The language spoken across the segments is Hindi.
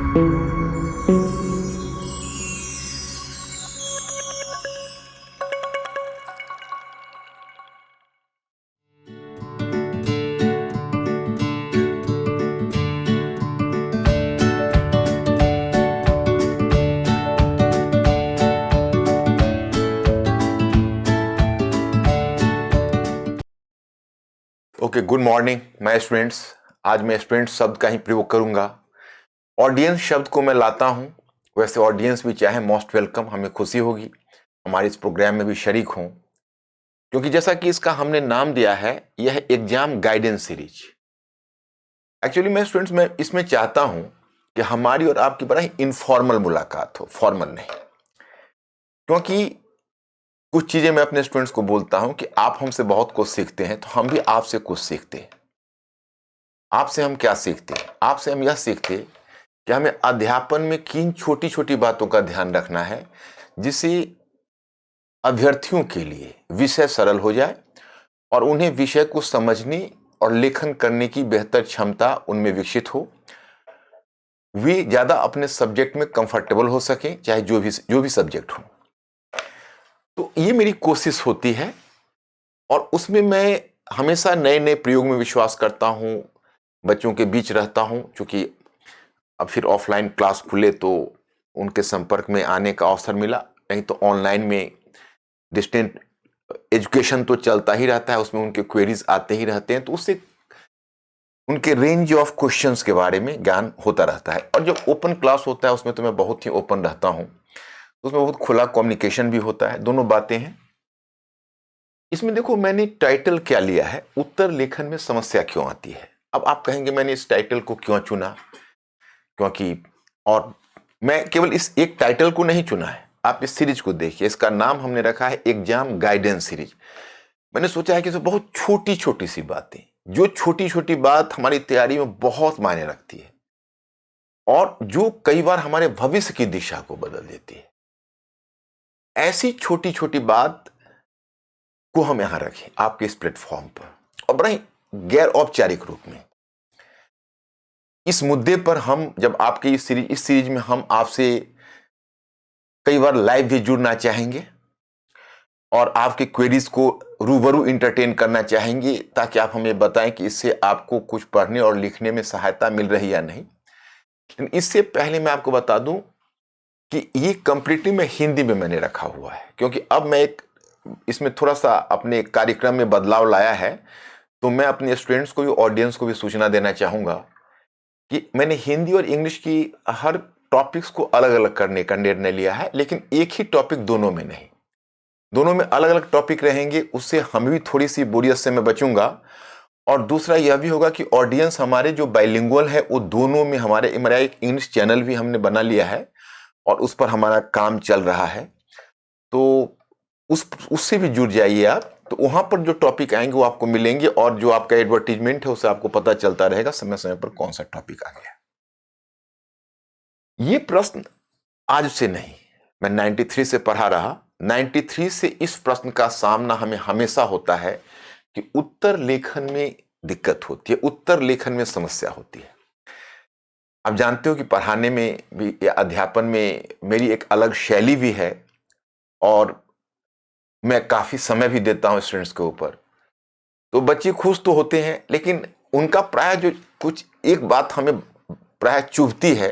Okay, good morning my students. आज मैं स्टूडेंट शब्द का ही प्रयोग करूंगा। ऑडियंस शब्द को मैं लाता हूं। वैसे ऑडियंस भी चाहे मोस्ट वेलकम, हमें खुशी होगी हमारे इस प्रोग्राम में भी शरीक हों, क्योंकि जैसा कि इसका हमने नाम दिया है, यह एग्जाम गाइडेंस सीरीज। एक्चुअली मैं स्टूडेंट्स मैं इसमें चाहता हूं कि हमारी और आपकी बड़ा ही इनफॉर्मल मुलाकात हो, फॉर्मल नहीं। क्योंकि कुछ चीजें मैं अपने स्टूडेंट्स को बोलता हूं कि आप हमसे बहुत कुछ सीखते हैं, तो हम भी आपसे कुछ सीखते हैं। आपसे हम क्या सीखते हैं? आपसे हम यह सीखते हैं कि हमें अध्यापन में किन छोटी छोटी बातों का ध्यान रखना है, जिससे अभ्यर्थियों के लिए विषय सरल हो जाए और उन्हें विषय को समझने और लेखन करने की बेहतर क्षमता उनमें विकसित हो। वे ज्यादा अपने सब्जेक्ट में कंफर्टेबल हो सके, चाहे जो भी सब्जेक्ट हो। तो ये मेरी कोशिश होती है और उसमें मैं हमेशा नए नए प्रयोग में विश्वास करता हूं, बच्चों के बीच रहता हूं। क्योंकि अब फिर ऑफलाइन क्लास खुले तो उनके संपर्क में आने का अवसर मिला, नहीं तो ऑनलाइन में डिस्टेंट एजुकेशन तो चलता ही रहता है, उसमें उनके क्वेरीज आते ही रहते हैं, तो उससे उनके रेंज ऑफ क्वेश्चंस के बारे में ज्ञान होता रहता है। और जब ओपन क्लास होता है उसमें तो मैं बहुत ही ओपन रहता हूं, तो उसमें बहुत खुला कम्युनिकेशन भी होता है, दोनों बातें हैं। इसमें देखो, मैंने टाइटल क्या लिया है, उत्तर लेखन में समस्या क्यों आती है। अब आप कहेंगे मैंने इस टाइटल को क्यों चुना, क्योंकि और मैं केवल इस एक टाइटल को नहीं चुना है। आप इस सीरीज को देखिए, इसका नाम हमने रखा है एग्जाम गाइडेंस सीरीज। मैंने सोचा है कि इसमें बहुत छोटी छोटी सी बातें, जो छोटी छोटी बात हमारी तैयारी में बहुत मायने रखती है और जो कई बार हमारे भविष्य की दिशा को बदल देती है, ऐसी छोटी छोटी बात को हम यहां रखें आपके इस प्लेटफॉर्म पर, और बड़ा ही गैर औपचारिक रूप में। इस मुद्दे पर हम जब आपके इस सीरीज में हम आपसे कई बार लाइव भी जुड़ना चाहेंगे और आपके क्वेरीज को रूबरू इंटरटेन करना चाहेंगे, ताकि आप हमें बताएं कि इससे आपको कुछ पढ़ने और लिखने में सहायता मिल रही या नहीं। लेकिन इससे पहले मैं आपको बता दूं कि ये कंप्लीटली मैं हिंदी में मैंने रखा हुआ है, क्योंकि अब मैं इसमें थोड़ा सा अपने कार्यक्रम में बदलाव लाया है। तो मैं अपने स्टूडेंट्स को भी, ऑडियंस को भी सूचना देना चाहूंगा कि मैंने हिंदी और इंग्लिश की हर टॉपिक्स को अलग अलग करने का निर्णय लिया है, लेकिन एक ही टॉपिक दोनों में नहीं, दोनों में अलग अलग टॉपिक रहेंगे। उससे हम भी थोड़ी सी बोरियत से मैं बचूंगा। और दूसरा यह भी होगा कि ऑडियंस हमारे जो बाइलिंगुअल है, वो दोनों में हमारा एक इंग्लिश चैनल भी हमने बना लिया है और उस पर हमारा काम चल रहा है। तो उससे भी जुड़ जाइए आप, तो वहां पर जो टॉपिक आएंगे वो आपको मिलेंगे, और जो आपका एडवर्टीजमेंट है उससे आपको पता चलता रहेगा समय समय पर कौन सा टॉपिक आ गया। ये प्रश्न आज से नहीं, मैं 93 से पढ़ा रहा। 93 से इस प्रश्न का सामना हमें हमेशा होता है कि उत्तर लेखन में दिक्कत होती है, उत्तर लेखन में समस्या होती है। आप जानते हो कि पढ़ाने में भी या अध्यापन में मेरी एक अलग शैली भी है और मैं काफी समय भी देता हूं स्टूडेंट्स के ऊपर। तो बच्चे खुश तो होते हैं, लेकिन उनका प्राय जो कुछ एक बात हमें प्राय चुभती है,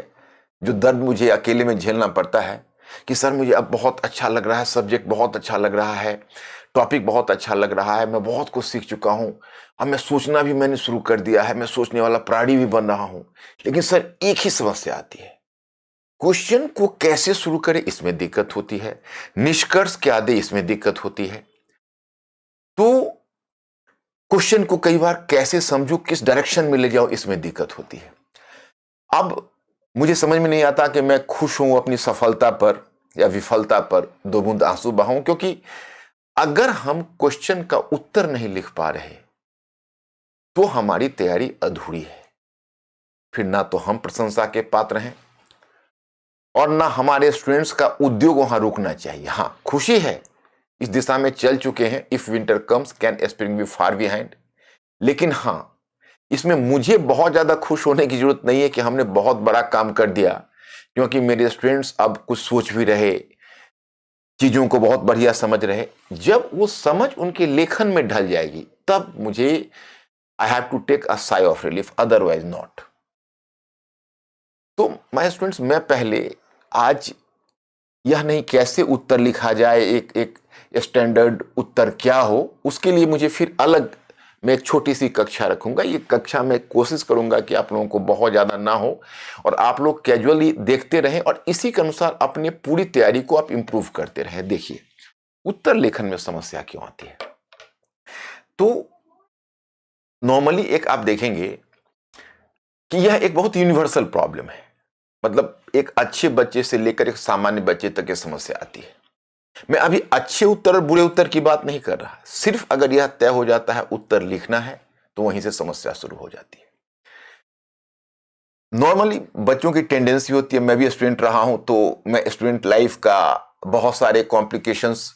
जो दर्द मुझे अकेले में झेलना पड़ता है, कि सर मुझे अब बहुत अच्छा लग रहा है, सब्जेक्ट बहुत अच्छा लग रहा है, टॉपिक बहुत अच्छा लग रहा है, मैं बहुत कुछ सीख चुका हूं, अब मैं सोचना भी मैंने शुरू कर दिया है, मैं सोचने वाला प्राणी भी बन रहा हूं। लेकिन सर एक ही समस्या आती है, क्वेश्चन को कैसे शुरू करें, इसमें दिक्कत होती है, निष्कर्ष क्या दे, इसमें दिक्कत होती है। तो क्वेश्चन को कई बार कैसे समझूं, किस डायरेक्शन में ले जाऊं, इसमें दिक्कत होती है। अब मुझे समझ में नहीं आता कि मैं खुश हूं अपनी सफलता पर या विफलता पर दो बूंद आंसू बहाऊं, क्योंकि अगर हम क्वेश्चन का उत्तर नहीं लिख पा रहे तो हमारी तैयारी अधूरी है। फिर ना तो हम प्रशंसा के पात्र हैं और ना हमारे स्टूडेंट्स का उद्योग वहां रुकना चाहिए। हां, खुशी है, इस दिशा में चल चुके हैं। If winter comes can spring be far behind. लेकिन हां, इसमें मुझे बहुत ज्यादा खुश होने की जरूरत नहीं है कि हमने बहुत बड़ा काम कर दिया, क्योंकि मेरे स्टूडेंट्स अब कुछ सोच भी रहे, चीजों को बहुत बढ़िया समझ रहे। जब वो समझ उनके लेखन में ढल जाएगी तब मुझे I have to take a sigh of relief, otherwise not. तो माय स्टूडेंट्स, मैं पहले आज यह नहीं कैसे उत्तर लिखा जाए, एक एक स्टैंडर्ड उत्तर क्या हो, उसके लिए मुझे फिर अलग मैं एक छोटी सी कक्षा रखूंगा। ये कक्षा में कोशिश करूंगा कि आप लोगों को बहुत ज़्यादा ना हो और आप लोग कैजुअली देखते रहें और इसी के अनुसार अपनी पूरी तैयारी को आप इंप्रूव करते रहें। देखिए, उत्तर लेखन में समस्या क्यों आती है। तो नॉर्मली एक आप देखेंगे कि यह एक बहुत यूनिवर्सल प्रॉब्लम है, मतलब एक अच्छे बच्चे से लेकर एक सामान्य बच्चे तक ये समस्या आती है। मैं अभी अच्छे उत्तर और बुरे उत्तर की बात नहीं कर रहा, सिर्फ अगर यह तय हो जाता है उत्तर लिखना है तो वहीं से समस्या शुरू हो जाती है। नॉर्मली बच्चों की टेंडेंसी होती है, मैं भी स्टूडेंट रहा हूं तो मैं स्टूडेंट लाइफ का बहुत सारे कॉम्प्लिकेशंस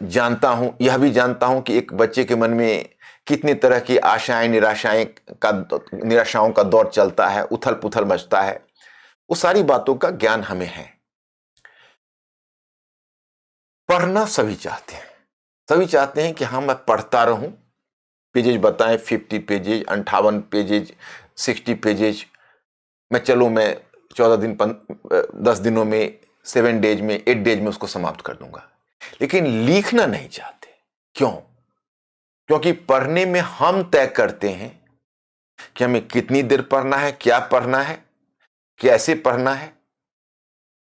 जानता हूं। यह भी जानता हूं कि एक बच्चे के मन में कितनी तरह की आशाएं निराशाओं का दौर चलता है, उथल पुथल मचता है। वो सारी बातों का ज्ञान हमें है। पढ़ना सभी चाहते हैं, सभी चाहते हैं कि हाँ मैं पढ़ता रहूं, पेजेज बताएं, 50 पेजेज, 58 पेजेज, 60 पेजेज, मैं 14 दिन 10 दिनों में, 7 डेज में, 8 डेज में उसको समाप्त कर दूंगा। लेकिन लिखना नहीं चाहते। क्यों? क्योंकि पढ़ने में हम तय करते हैं कि हमें कितनी देर पढ़ना है, क्या पढ़ना है, कैसे पढ़ना है,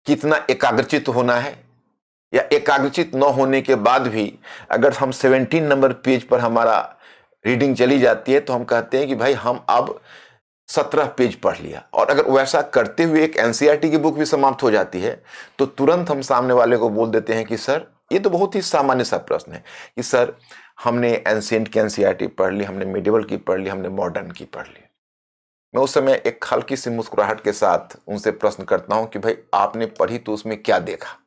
कितना एकाग्रचित होना है, या एकाग्रचित न होने के बाद भी अगर हम 17 नंबर पेज पर हमारा रीडिंग चली जाती है तो हम कहते हैं कि भाई हम अब 17 पेज पढ़ लिया। और अगर वैसा करते हुए एक एनसीईआरटी की बुक भी समाप्त हो जाती है तो तुरंत हम सामने वाले को बोल देते हैं कि सर, ये तो बहुत ही सामान्य सा प्रश्न है कि सर हमने एंशिएंट की एनसीईआरटी पढ़ ली, हमने मेडिवल की पढ़ ली, हमने मॉडर्न की पढ़ ली। मैं उस समय एक हल्की सी मुस्कुराहट के साथ उनसे प्रश्न करता हूं कि भाई आपने पढ़ी तो उसमें क्या देखा।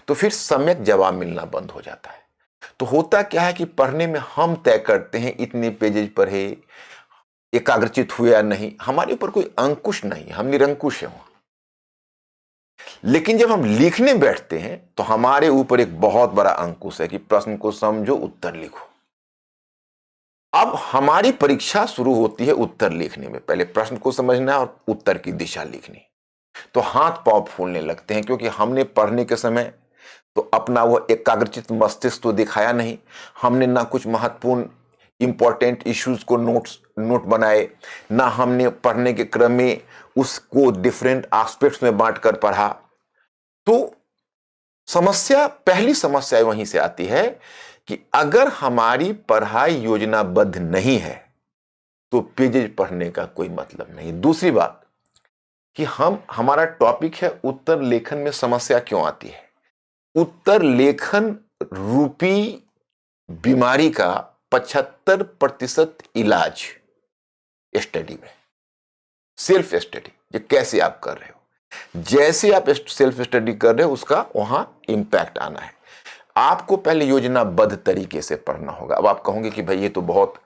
तो फिर सम्यक जवाब मिलना बंद हो जाता है। तो होता क्या है कि पढ़ने में हम तय करते हैं इतने पेजेज पढ़े, एकाग्रचित हुए या नहीं, हमारे ऊपर कोई अंकुश नहीं, हम निरंकुश हैं। लेकिन जब हम लिखने बैठते हैं तो हमारे ऊपर एक बहुत बड़ा अंकुश है कि प्रश्न को समझो, उत्तर लिखो। अब हमारी परीक्षा शुरू होती है उत्तर लिखने में। पहले प्रश्न को समझना और उत्तर की दिशा लिखनी। तो हाथ पांव फूलने लगते हैं, क्योंकि हमने पढ़ने के समय तो अपना वो एकाग्रचित मस्तिष्क तो दिखाया नहीं, हमने ना कुछ महत्वपूर्ण इंपॉर्टेंट इश्यूज को नोट बनाए, ना हमने पढ़ने के क्रम में उसको डिफरेंट एस्पेक्ट्स में बांट कर पढ़ा। तो पहली समस्या वहीं से आती है कि अगर हमारी पढ़ाई योजनाबद्ध नहीं है तो पेजेज पढ़ने का कोई मतलब नहीं। दूसरी बात कि हमारा टॉपिक है उत्तर लेखन में समस्या क्यों आती है। उत्तर लेखन रूपी बीमारी का 75% इलाज स्टडी में, सेल्फ स्टडी, ये कैसे आप कर रहे हो, जैसे आप सेल्फ स्टडी कर रहे हो उसका वहां इंपैक्ट आना है। आपको पहले योजनाबद्ध तरीके से पढ़ना होगा। अब आप कहोगे कि भाई ये तो बहुत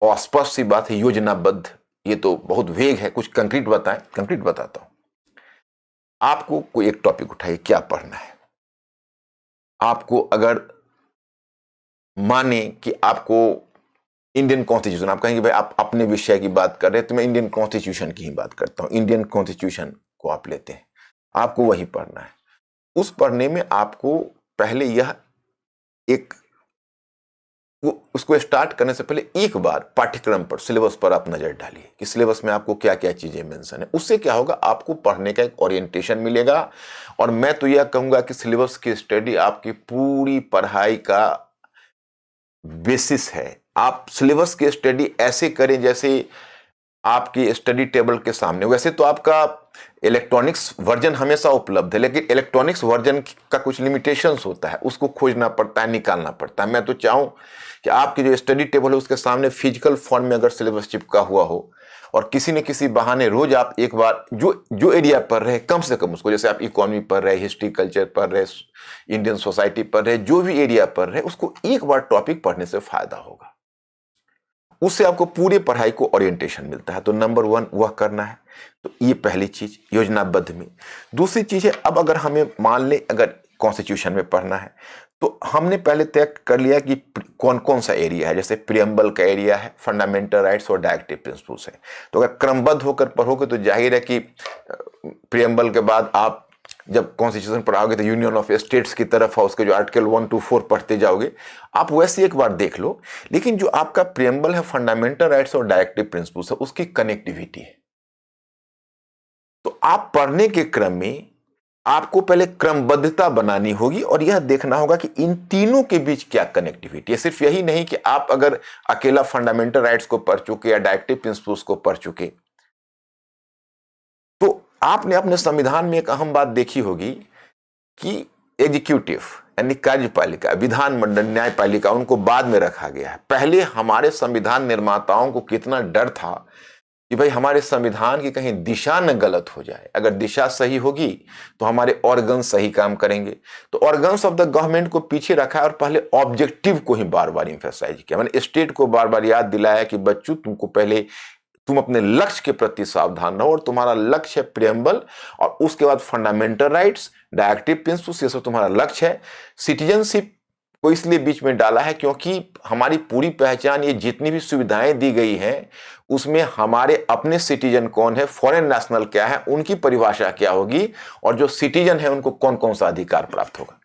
अस्पष्ट सी बात है, योजनाबद्ध, ये तो बहुत वेग है, कुछ कंक्रीट बताएं। कंक्रीट बताता हूं। आपको कोई एक टॉपिक उठाइए, क्या पढ़ना है। आपको अगर माने कि आपको इंडियन कॉन्स्टिट्यूशन, आप कहेंगे भाई आप अपने विषय की बात कर रहे हैं तो मैं इंडियन कॉन्स्टिट्यूशन की ही बात करता हूं। इंडियन कॉन्स्टिट्यूशन को आप लेते हैं, आपको वही पढ़ना है। उस पढ़ने में आपको पहले यह एक उसको स्टार्ट करने से पहले एक बार पाठ्यक्रम पर, सिलेबस पर आप नजर डालिए कि सिलेबस में आपको क्या क्या चीजें मेंशन है। उससे क्या होगा, आपको पढ़ने का एक ओरिएंटेशन मिलेगा। और मैं तो यह कहूंगा कि सिलेबस की स्टडी आपकी पूरी पढ़ाई का बेसिस है। आप सिलेबस की स्टडी ऐसे करें जैसे आपकी स्टडी टेबल के सामने। वैसे तो आपका इलेक्ट्रॉनिक्स वर्जन हमेशा उपलब्ध है, लेकिन इलेक्ट्रॉनिक्स वर्जन का कुछ लिमिटेशंस होता है, उसको खोजना पड़ता है, निकालना पड़ता है। मैं तो चाहूं कि आपकी जो स्टडी टेबल है उसके सामने फिजिकल फॉर्म में अगर सिलेबस चिपका हुआ हो और किसी न किसी बहाने रोज आप एक बार जो एरिया पढ़ रहे हैं कम से कम उसको, जैसे आप इकोनॉमी पढ़ रहे, हिस्ट्री कल्चर पढ़ रहे, इंडियन सोसाइटी पढ़ रहे, जो भी एरिया पढ़ रहे उसको एक बार टॉपिक पढ़ने से फायदा होगा। उससे आपको पूरी पढ़ाई को ओरिएंटेशन मिलता है। तो नंबर 1 वह करना है। तो ये पहली चीज योजनाबद्ध में। दूसरी चीज है, अब अगर हमें मान ले अगर कॉन्स्टिट्यूशन में पढ़ना है तो हमने पहले तय कर लिया कि कौन कौन सा एरिया है। जैसे प्रियम्बल का एरिया है, फंडामेंटल राइट्स और डायरेक्टिव प्रिंसिपल्स है। तो अगर क्रमबद्ध होकर पढ़ोगे तो जाहिर है कि प्रियम्बल के बाद आप जब कॉन्स्टिट्यूशन पढ़ाओगे तो यूनियन ऑफ स्टेट्स की तरफ है, उसके जो आर्टिकल 1 to 4 पढ़ते जाओगे। आप वैसे एक बार देख लो। लेकिन जो आपका प्रियम्बल है, फंडामेंटल राइट्स और डायरेक्टिव प्रिंसिपल्स है, उसकी कनेक्टिविटी है। तो आप पढ़ने के क्रम में आपको पहले क्रमबद्धता बनानी होगी और यह देखना होगा कि इन तीनों के बीच क्या कनेक्टिविटी है। सिर्फ यही नहीं कि आप अगर अकेला फंडामेंटल राइट्स को पढ़ चुके या डायरेक्टिव प्रिंसिपल्स को पढ़ चुके, तो आपने अपने संविधान में एक अहम बात देखी होगी कि एग्जीक्यूटिव यानी कार्यपालिका, विधानमंडल, न्यायपालिका, उनको बाद में रखा गया है। पहले हमारे संविधान निर्माताओं को कितना डर था कि भाई हमारे संविधान की कहीं दिशा न गलत हो जाए। अगर दिशा सही होगी तो हमारे ऑर्गन सही काम करेंगे। तो ऑर्गन्स ऑफ द गवर्नमेंट को पीछे रखा और पहले ऑब्जेक्टिव को ही बार बार इंफेसाइज किया। मैंने स्टेट को बार बार याद दिलाया कि बच्चों तुमको पहले तुम अपने लक्ष्य के प्रति सावधान रहो और तुम्हारा लक्ष्य है प्रियम्बल और उसके बाद फंडामेंटल राइट्स, डायरेक्टिव प्रिंसिपल्स, ये सब तुम्हारा लक्ष्य है। सिटीजनशिप को इसलिए बीच में डाला है क्योंकि हमारी पूरी पहचान, ये जितनी भी सुविधाएं दी गई हैं उसमें हमारे अपने सिटीजन कौन है, फॉरेन नेशनल क्या है, उनकी परिभाषा क्या होगी और जो सिटीजन है उनको कौन कौन सा अधिकार प्राप्त होगा।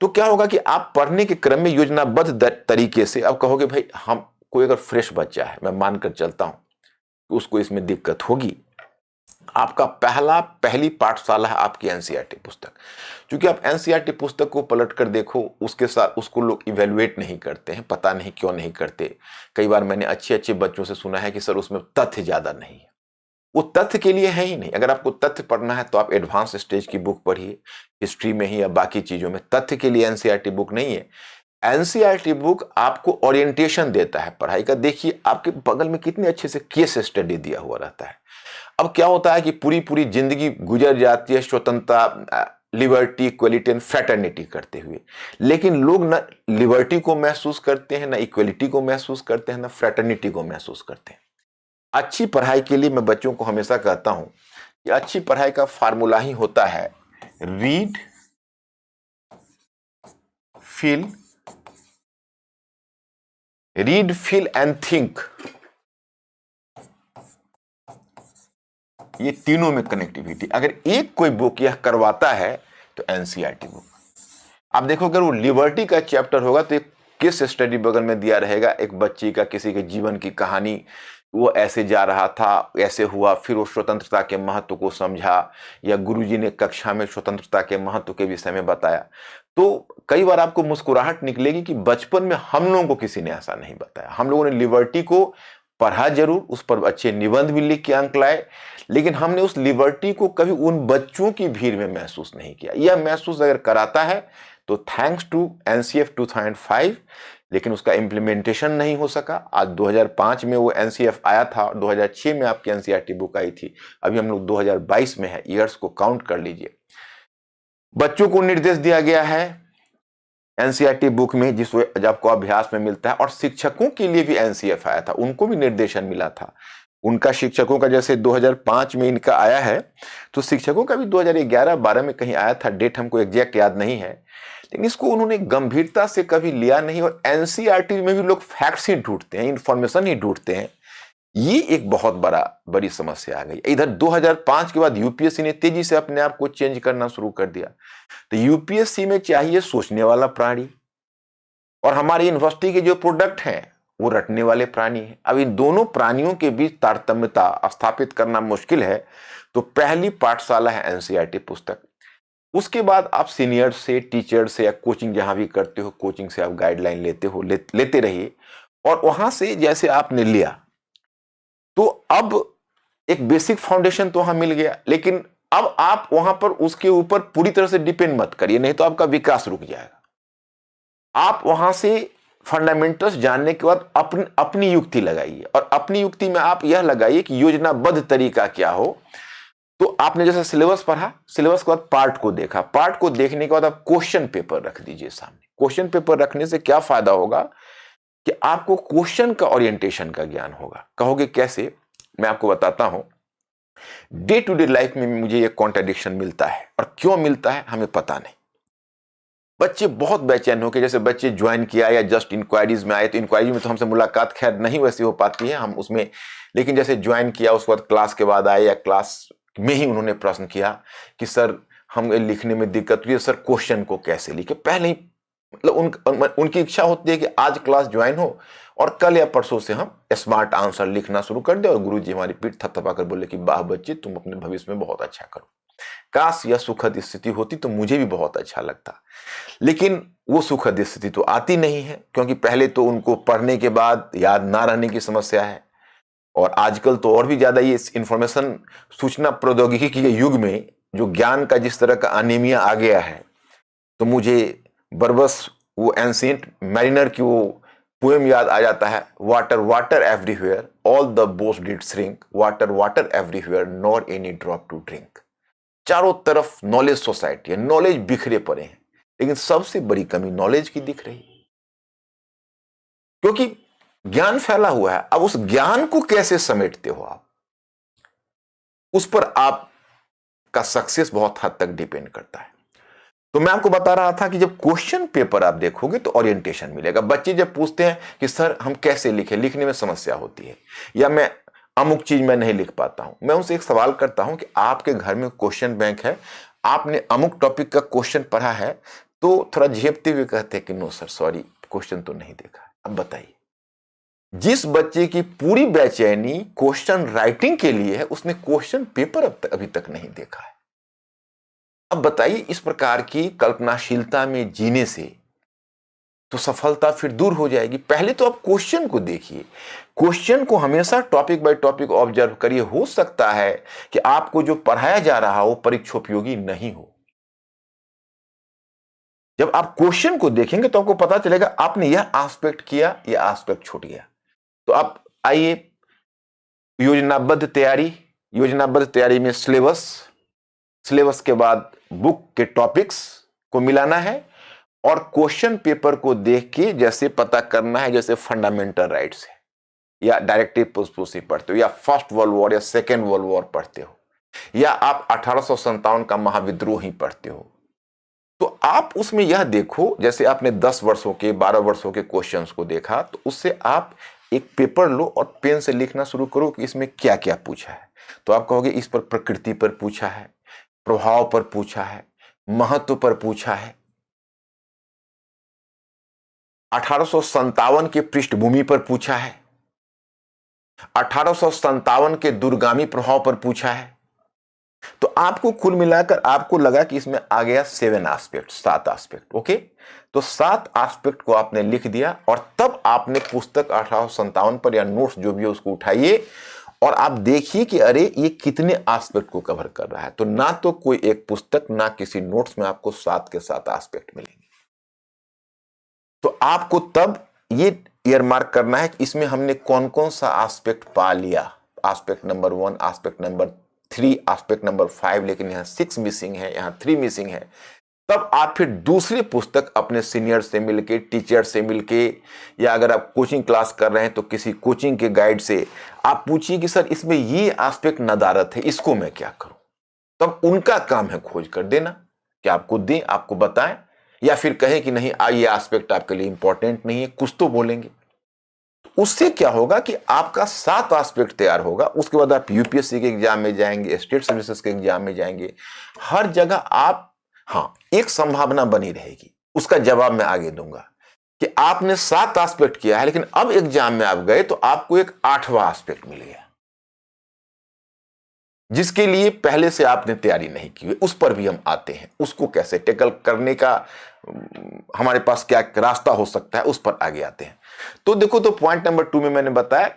तो क्या होगा कि आप पढ़ने के क्रम में योजनाबद्ध तरीके से अब कहोगे भाई हम कोई अगर फ्रेश बच्चा है, मैं मानकर चलता हूं उसको इसमें दिक्कत होगी। आपका पहली पाठशाला है आपकी एनसीईआरटी पुस्तक। क्योंकि आप एनसीईआरटी पुस्तक को पलट कर देखो, उसके साथ उसको लोग इवेलुएट नहीं करते हैं, पता नहीं क्यों नहीं करते। कई बार मैंने अच्छे अच्छे बच्चों से सुना है कि सर उसमें तथ्य ज्यादा नहीं है। वो तथ्य के लिए है ही नहीं। अगर आपको तथ्य पढ़ना है तो आप एडवांस स्टेज की बुक पढ़िए, हिस्ट्री में ही या बाकी चीजों में। तथ्य के लिए एनसीईआरटी बुक नहीं है। एनसीईआरटी बुक आपको ओरिएंटेशन देता है पढ़ाई का। देखिए आपके बगल में कितने अच्छे से केस स्टडी दिया हुआ रहता है। अब क्या होता है कि पूरी पूरी जिंदगी गुजर जाती है स्वतंत्रता, लिबर्टी, इक्वलिटी एंड फ्रेटर्निटी करते हुए, लेकिन लोग न लिबर्टी को महसूस करते हैं, न इक्वलिटी को महसूस करते हैं, न फ्रेटर्निटी को महसूस करते हैं। अच्छी पढ़ाई के लिए मैं बच्चों को हमेशा कहता हूं कि अच्छी पढ़ाई का फार्मूला ही होता है रीड, फील एंड थिंक। ये तीनों में कनेक्टिविटी अगर एक कोई बुक यह करवाता है तो एनसीईआरटी बुक। आप देखो अगर वो लिबर्टी का चैप्टर होगा तो एक केस स्टडी बगल में दिया रहेगा, एक बच्चे का किसी के जीवन की कहानी, वो ऐसे जा रहा था, ऐसे हुआ, फिर वो स्वतंत्रता के महत्व को समझा, या गुरुजी ने कक्षा में स्वतंत्रता के महत्व के विषय में बताया। तो कई बार आपको मुस्कुराहट निकलेगी कि बचपन में हम लोगों को किसी ने ऐसा नहीं बताया। हम लोगों ने लिबर्टी को पढ़ा जरूर, उस पर अच्छे निबंध भी लिख के अंक लाए, लेकिन हमने उस लिबर्टी को कभी उन बच्चों की भीड़ में महसूस नहीं किया। यह महसूस अगर कराता है तो थैंक्स टू एनसीएफ 2005, लेकिन उसका इंप्लीमेंटेशन नहीं हो सका। आज 2005 में वो एनसीएफ आया था और 2006 में आपकी एनसीईआरटी बुक आई थी। अभी हम लोग 2022 में है, ईयर्स को काउंट कर लीजिए। बच्चों को निर्देश दिया गया है एनसीईआरटी बुक में जिस आपको अभ्यास में मिलता है, और शिक्षकों के लिए भी एनसीएफ आया था, उनको भी निर्देशन मिला था। उनका शिक्षकों का जैसे 2005 में इनका आया है, तो शिक्षकों का भी 2011-12 में कहीं आया था, डेट हमको एग्जैक्ट याद नहीं है, लेकिन इसको उन्होंने गंभीरता से कभी लिया नहीं। और एनसीईआरटी में भी लोग फैक्ट्स ही ढूंढते हैं, इंफॉर्मेशन ही ढूंढते हैं। ये एक बहुत बड़ी समस्या आ गई। इधर 2005 के बाद यूपीएससी ने तेजी से अपने आप को चेंज करना शुरू कर दिया। तो यूपीएससी में चाहिए सोचने वाला प्राणी, और हमारी यूनिवर्सिटी के जो प्रोडक्ट हैं वो रटने वाले प्राणी हैं। अब इन दोनों प्राणियों के बीच तारतम्यता स्थापित करना मुश्किल है। तो पहली पाठशाला है एनसीईआरटी पुस्तक। उसके बाद आप सीनियर से, टीचर से, या कोचिंग जहां भी करते हो, कोचिंग से आप गाइडलाइन लेते रहिए। और वहां से जैसे आपने लिया तो अब एक बेसिक फाउंडेशन तो वहां मिल गया, लेकिन अब आप वहां पर उसके ऊपर पूरी तरह से डिपेंड मत करिए, नहीं तो आपका विकास रुक जाएगा। आप वहां से फंडामेंटल्स जानने के बाद अपनी युक्ति लगाइए, और अपनी युक्ति में आप यह लगाइए कि योजनाबद्ध तरीका क्या हो। तो आपने जैसे सिलेबस पढ़ा, सिलेबस के बाद पार्ट को देखा, पार्ट को देखने के बाद आप क्वेश्चन पेपर रख दीजिए सामने। क्वेश्चन पेपर रखने से क्या फायदा होगा कि आपको क्वेश्चन का ओरिएंटेशन का ज्ञान होगा। कहोगे कैसे? मैं आपको बताता हूं। डे टू डे लाइफ में मुझे ये कॉन्ट्राडिक्शन मिलता है, और क्यों मिलता है हमें पता नहीं। बच्चे बहुत बेचैन होकर, जैसे बच्चे ज्वाइन किया या जस्ट इंक्वायरीज में आए, तो इंक्वायरी में तो हमसे मुलाकात खैर नहीं वैसी हो पाती है, हम उसमें, लेकिन जैसे ज्वाइन किया उसके बाद क्लास के बाद आए या क्लास में ही उन्होंने प्रश्न किया कि सर हम लिखने में दिक्कत हुई है, सर क्वेश्चन को कैसे लिखे। पहले ही मतलब उनकी इच्छा होती है कि आज क्लास ज्वाइन हो और कल या परसों से हम स्मार्ट आंसर लिखना शुरू कर दे, और गुरुजी हमारी पीठ थपथपा कर बोले कि वाह बच्चे, तुम अपने भविष्य में बहुत अच्छा करो। काश यह सुखद स्थिति होती तो मुझे भी बहुत अच्छा लगता, लेकिन वो सुखद स्थिति तो आती नहीं है, क्योंकि पहले तो उनको पढ़ने के बाद याद ना रहने की समस्या है, और आजकल तो और भी ज्यादा ये इंफॉर्मेशन सूचना प्रौद्योगिकी के युग में जो ज्ञान का जिस तरह का अनीमिया आ गया है, तो मुझे बरबस वो एंशिएंट मैरिनर की वो पोएम याद आ जाता है, water water everywhere all the boats did shrink, water water everywhere nor any drop to drink. चारों तरफ नॉलेज सोसाइटी है, नॉलेज बिखरे पड़े हैं, लेकिन सबसे बड़ी कमी नॉलेज की दिख रही है, क्योंकि ज्ञान फैला हुआ है। अब उस ज्ञान को कैसे समेटते हो आप, उस पर आपका सक्सेस बहुत हद तक डिपेंड करता है। तो मैं आपको बता रहा था कि जब क्वेश्चन पेपर आप देखोगे तो ओरिएंटेशन मिलेगा। बच्चे जब पूछते हैं कि सर हम कैसे लिखें, लिखने में समस्या होती है, या मैं अमुक चीज मैं नहीं लिख पाता हूं, मैं उनसे एक सवाल करता हूं कि आपके घर में क्वेश्चन बैंक है, आपने अमुक टॉपिक का क्वेश्चन पढ़ा है? तो थोड़ा झेपते हुए कहते हैं कि नो सर सॉरी, क्वेश्चन तो नहीं देखा। अब बताइए, जिस बच्चे की पूरी बेचैनी क्वेश्चन राइटिंग के लिए है, उसने क्वेश्चन पेपर अभी तक नहीं देखा है। अब बताइए, इस प्रकार की कल्पनाशीलता में जीने से तो सफलता फिर दूर हो जाएगी। पहले तो आप क्वेश्चन को देखिए, क्वेश्चन को हमेशा टॉपिक बाय टॉपिक ऑब्जर्व करिए। हो सकता है कि आपको जो पढ़ाया जा रहा हो परीक्षोपयोगी नहीं हो। जब आप क्वेश्चन को देखेंगे तो आपको पता चलेगा आपने यह एस्पेक्ट किया, यह एस्पेक्ट छूट गया। तो आप आइए, योजनाबद्ध तैयारी, योजनाबद्ध तैयारी में सिलेबस, सिलेबस के बाद बुक के टॉपिक्स को मिलाना है, और क्वेश्चन पेपर को देख के जैसे पता करना है, जैसे फंडामेंटल राइट्स है, या डायरेक्टिव पुस्पोसी पढ़ते हो, या फर्स्ट वर्ल्ड वॉर या सेकेंड वर्ल्ड वॉर पढ़ते हो, या आप 1857 का महाविद्रोह ही पढ़ते हो, तो आप उसमें यह देखो, जैसे आपने 10 वर्षों के 12 वर्षों के क्वेश्चंस को देखा, तो उससे आप एक पेपर लो और पेन से लिखना शुरू करो कि इसमें क्या क्या पूछा है। तो आप कहोगे इस पर प्रकृति पर पूछा है, प्रभाव पर पूछा है, महत्व पर पूछा है, 1857 के पृष्ठभूमि पर पूछा है, 1857 के दूरगामी प्रभाव पर पूछा है। तो आपको कुल मिलाकर आपको लगा कि इसमें आ गया 7 एस्पेक्ट, 7 एस्पेक्ट। ओके, तो 7 एस्पेक्ट को आपने लिख दिया, और तब आपने पुस्तक 1857 पर या नोट्स जो भी है उसको उठाइए, और आप देखिए कि अरे ये कितने एस्पेक्ट को कवर कर रहा है। तो ना तो कोई एक पुस्तक, ना किसी नोट्स में आपको 7 के 7 एस्पेक्ट मिलेंगे। तो आपको तब ये ईयर मार्क करना है कि इसमें हमने कौन कौन सा एस्पेक्ट पा लिया। Aspect number 1, aspect number 3, aspect number 5, लेकिन यहाँ 6 मिसिंग है, यहाँ 3 मिसिंग है। तब आप फिर दूसरी पुस्तक अपने सीनियर से मिलके, टीचर से मिलके, या अगर आप कोचिंग क्लास कर रहे हैं तो किसी कोचिंग के गाइड से आप पूछिए कि सर इसमें ये एस्पेक्ट नदारत है, इसको मैं क्या करूं। तब उनका काम है खोज कर देना कि आपको दें, आपको बताएं, या फिर कहें कि नहीं ये एस्पेक्ट आपके लिए इंपॉर्टेंट नहीं है, कुछ तो बोलेंगे। उससे क्या होगा कि आपका 7 एस्पेक्ट तैयार होगा। उसके बाद आप यूपीएससी के एग्जाम में जाएंगे, स्टेट सर्विसेज के एग्जाम में जाएंगे, हर जगह आप, हाँ, एक संभावना बनी रहेगी, उसका जवाब मैं आगे दूंगा कि आपने 7 एस्पेक्ट किया है, लेकिन अब एग्जाम में आप गए तो आपको एक 8वां एस्पेक्ट मिल गया, जिसके लिए पहले से आपने तैयारी नहीं की हुई। उस पर भी हम आते हैं, उसको कैसे टैकल करने का हमारे पास क्या रास्ता हो सकता है, उस पर आगे आते हैं। तो देखो, तो पॉइंट नंबर 2 में मैंने बताया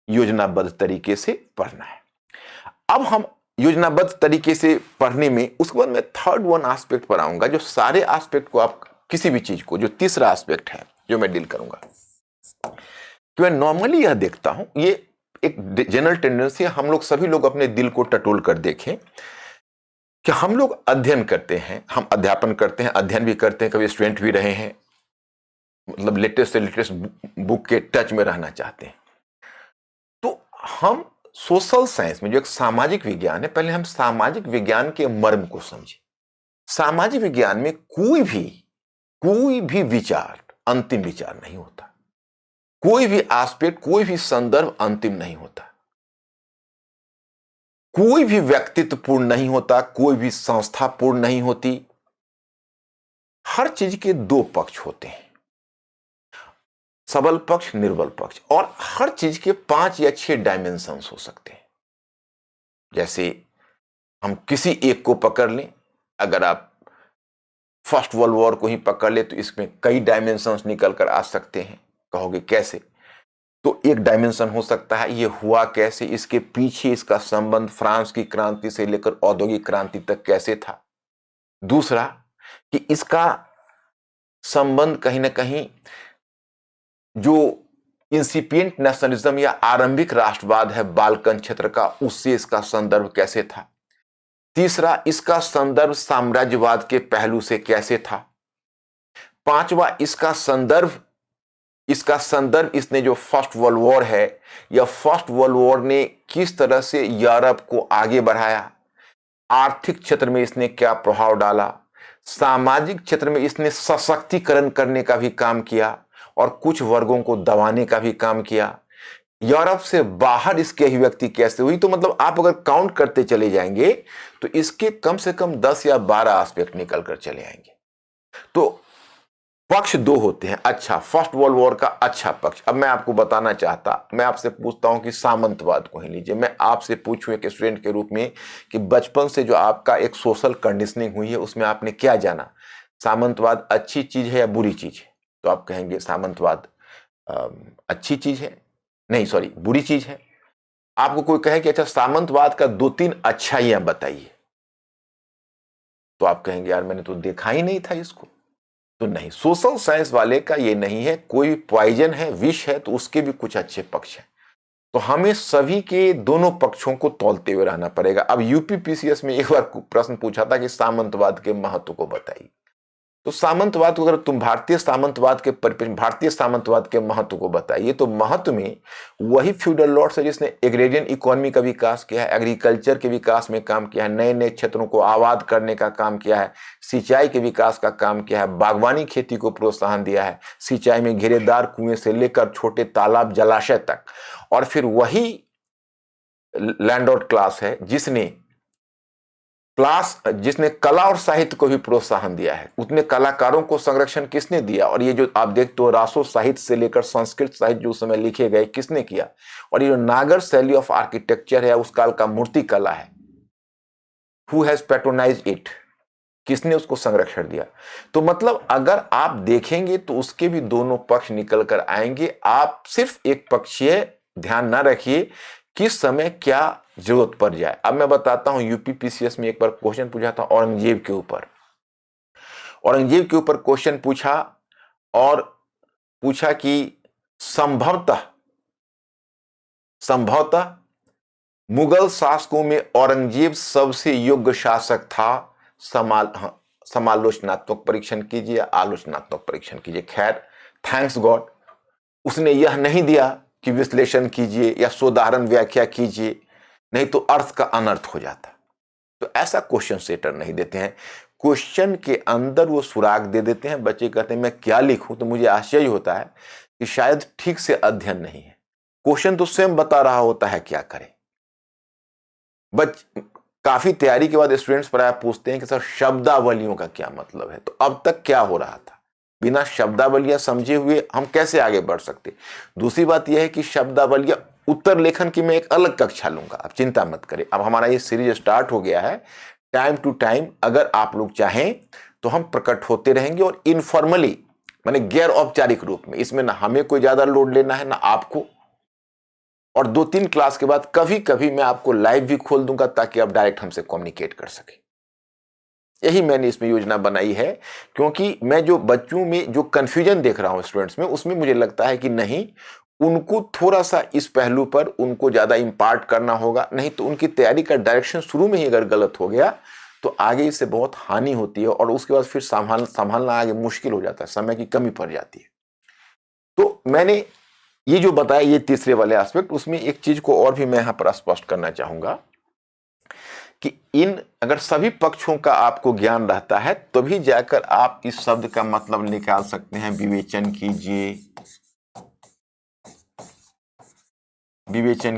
योजनाबद्ध तरीके से पढ़ना है। अब हम योजनाबद्ध तरीके से पढ़ने में, उसके बाद मैं थर्ड वन एस्पेक्ट पर आऊंगा, जो सारे एस्पेक्ट को आप किसी भी चीज को, जो तीसरा एस्पेक्ट है जो मैं डील करूंगा, कि मैं नॉर्मली यह देखता हूं, ये एक जनरल टेंडेंसी है, हम लोग सभी लोग अपने दिल को टटोल कर देखें कि हम लोग अध्ययन करते हैं, हम अध्यापन करते हैं, अध्ययन भी करते हैं, कभी स्टूडेंट भी रहे हैं, मतलब लेटेस्ट से लेटेस्ट बुक के टच में रहना चाहते हैं। तो हम सोशल साइंस में जो एक सामाजिक विज्ञान है, पहले हम सामाजिक विज्ञान के मर्म को समझें। सामाजिक विज्ञान में कोई भी विचार अंतिम विचार नहीं होता, कोई भी एस्पेक्ट, कोई भी संदर्भ अंतिम नहीं होता, कोई भी व्यक्तित्व पूर्ण नहीं होता, कोई भी संस्था पूर्ण नहीं होती। हर चीज के दो पक्ष होते हैं, सबल पक्ष, निर्बल पक्ष, और हर चीज के 5 या 6 डायमेंशंस हो सकते हैं। जैसे हम किसी एक को पकड़ लें, अगर आप फर्स्ट वर्ल्ड वॉर को ही पकड़ ले तो इसमें कई डायमेंशंस निकल कर आ सकते हैं। कहोगे कैसे? तो एक डायमेंशन हो सकता है ये हुआ कैसे, इसके पीछे इसका संबंध फ्रांस की क्रांति से लेकर औद्योगिक क्रांति तक कैसे था। दूसरा कि इसका संबंध कहीं ना कहीं जो इंसिपिएंट नेशनलिज्म या आरंभिक राष्ट्रवाद है बाल्कन क्षेत्र का, उससे इसका संदर्भ कैसे था। तीसरा, इसका संदर्भ साम्राज्यवाद के पहलू से कैसे था। पांचवा, इसका संदर्भ इसने जो फर्स्ट वर्ल्ड वॉर है या फर्स्ट वर्ल्ड वॉर ने किस तरह से यूरोप को आगे बढ़ाया, आर्थिक क्षेत्र में इसने क्या प्रभाव डाला, सामाजिक क्षेत्र में इसने सशक्तिकरण करने का भी काम किया और कुछ वर्गों को दबाने का भी काम किया, यूरोप से बाहर इसकी अभिव्यक्ति कैसे हुई। तो मतलब आप अगर काउंट करते चले जाएंगे तो इसके कम से कम 10 या 12 एस्पेक्ट निकल कर चले आएंगे। तो पक्ष दो होते हैं। अच्छा, फर्स्ट वर्ल्ड वॉर का अच्छा पक्ष अब मैं आपको बताना चाहता, मैं आपसे पूछता हूं कि सामंतवाद को ही लीजिए। मैं आपसे पूछूं एक स्टूडेंट के रूप में कि बचपन से जो आपका एक सोशल कंडीशनिंग हुई है उसमें आपने क्या जाना, सामंतवाद अच्छी चीज है या बुरी चीज है? तो आप कहेंगे सामंतवाद अच्छी चीज है, नहीं सॉरी बुरी चीज है। आपको कोई कहे कि अच्छा सामंतवाद का 2-3 अच्छाइयां बताइए, तो आप कहेंगे यार मैंने तो देखा ही नहीं था इसको। तो नहीं, सोशल साइंस वाले का ये नहीं है, कोई पॉइजन है, विष है, तो उसके भी कुछ अच्छे पक्ष हैं। तो हमें सभी के दोनों पक्षों को तौलते हुए रहना पड़ेगा। अब यूपीपीसीएस में एक बार प्रश्न पूछा था कि सामंतवाद के महत्व को बताइए। तो सामंतवाद को अगर तुम भारतीय सामंतवाद के महत्व को बताइए, तो महत्व में वही फ्यूडल लॉर्ड्स है जिसने एग्रेरियन इकोनॉमी का विकास किया है, एग्रीकल्चर के विकास में काम किया है, नए नए क्षेत्रों को आबाद करने का काम किया है, सिंचाई के विकास का काम किया है, बागवानी खेती को प्रोत्साहन दिया है, सिंचाई में घेरेदार कुएं से लेकर छोटे तालाब जलाशय तक। और फिर वही लैंडलॉर्ड क्लास है जिसने कला और साहित्य को भी प्रोत्साहन दिया है। उतने कलाकारों को संरक्षण किसने दिया? और ये जो आप देखते हो रासो साहित्य से लेकर संस्कृत साहित्य जो उस समय लिखे गए किसने किया? और ये जो नागर शैली ऑफ आर्किटेक्चर है, उस काल का मूर्ति कला है, हु हैज पैट्रोनाइज्ड इट, किसने उसको संरक्षण दिया? तो मतलब अगर आप देखेंगे तो उसके भी दोनों पक्ष निकल कर आएंगे। आप सिर्फ एक पक्षीय ध्यान ना रखिए, किस समय क्या जरूरत पड़ जाए। अब मैं बताता हूं, यूपीपीसीएस में एक बार क्वेश्चन पूछा था औरंगजेब के ऊपर क्वेश्चन पूछा और पूछा कि संभवतः मुगल शासकों में औरंगजेब सबसे योग्य शासक था। समालोचनात्मक परीक्षण कीजिए, आलोचनात्मक परीक्षण कीजिए। खैर थैंक्स गॉड उसने यह नहीं दिया कि विश्लेषण कीजिए या सोदाहरण व्याख्या कीजिए, नहीं तो अर्थ का अनर्थ हो जाता। तो ऐसा क्वेश्चन सेटर नहीं देते हैं, क्वेश्चन के अंदर वो सुराग दे देते हैं। बच्चे कहते हैं मैं क्या लिखूं, तो मुझे आश्चर्य होता है कि शायद ठीक से अध्ययन नहीं है। क्वेश्चन तो स्वयं बता रहा होता है क्या करें। काफी तैयारी के बाद स्टूडेंट्स प्राय पूछते हैं कि सर शब्दावलियों का क्या मतलब है। तो अब तक क्या हो रहा था, बिना शब्दावलियां समझे हुए हम कैसे आगे बढ़ सकते। दूसरी बात यह है कि शब्दावलियां उत्तर लेखन की मैं एक अलग कक्षा लूंगा, आप चिंता मत करें। अब हमारा ये सीरीज स्टार्ट हो गया है, टाइम टू टाइम अगर आप लोग चाहें तो हम प्रकट होते रहेंगे और इनफॉर्मली, माने गैर औपचारिक रूप में। इसमें ना हमें कोई ज्यादा लोड लेना है ना आपको। और 2-3 क्लास के बाद कभी कभी मैं आपको लाइव भी खोल दूंगा ताकि आप डायरेक्ट हमसे कम्युनिकेट कर सके। यही मैंने इसमें योजना बनाई है, क्योंकि मैं जो बच्चों में जो कंफ्यूजन देख रहा हूं स्टूडेंट्स में, उसमें मुझे लगता है कि नहीं, उनको थोड़ा सा इस पहलू पर उनको ज्यादा इंपार्ट करना होगा, नहीं तो उनकी तैयारी का डायरेक्शन शुरू में ही अगर गलत हो गया तो आगे इससे बहुत हानि होती है और उसके बाद फिर संभालना आगे मुश्किल हो जाता है, समय की कमी पड़ जाती है। तो मैंने ये जो बताया, ये तीसरे वाले एस्पेक्ट, उसमें एक चीज को और भी मैं यहां पर स्पष्ट करना चाहूंगा कि अगर सभी पक्षों का आपको ज्ञान रहता है तभी जाकर आप इस शब्द का मतलब निकाल सकते हैं। विवेचन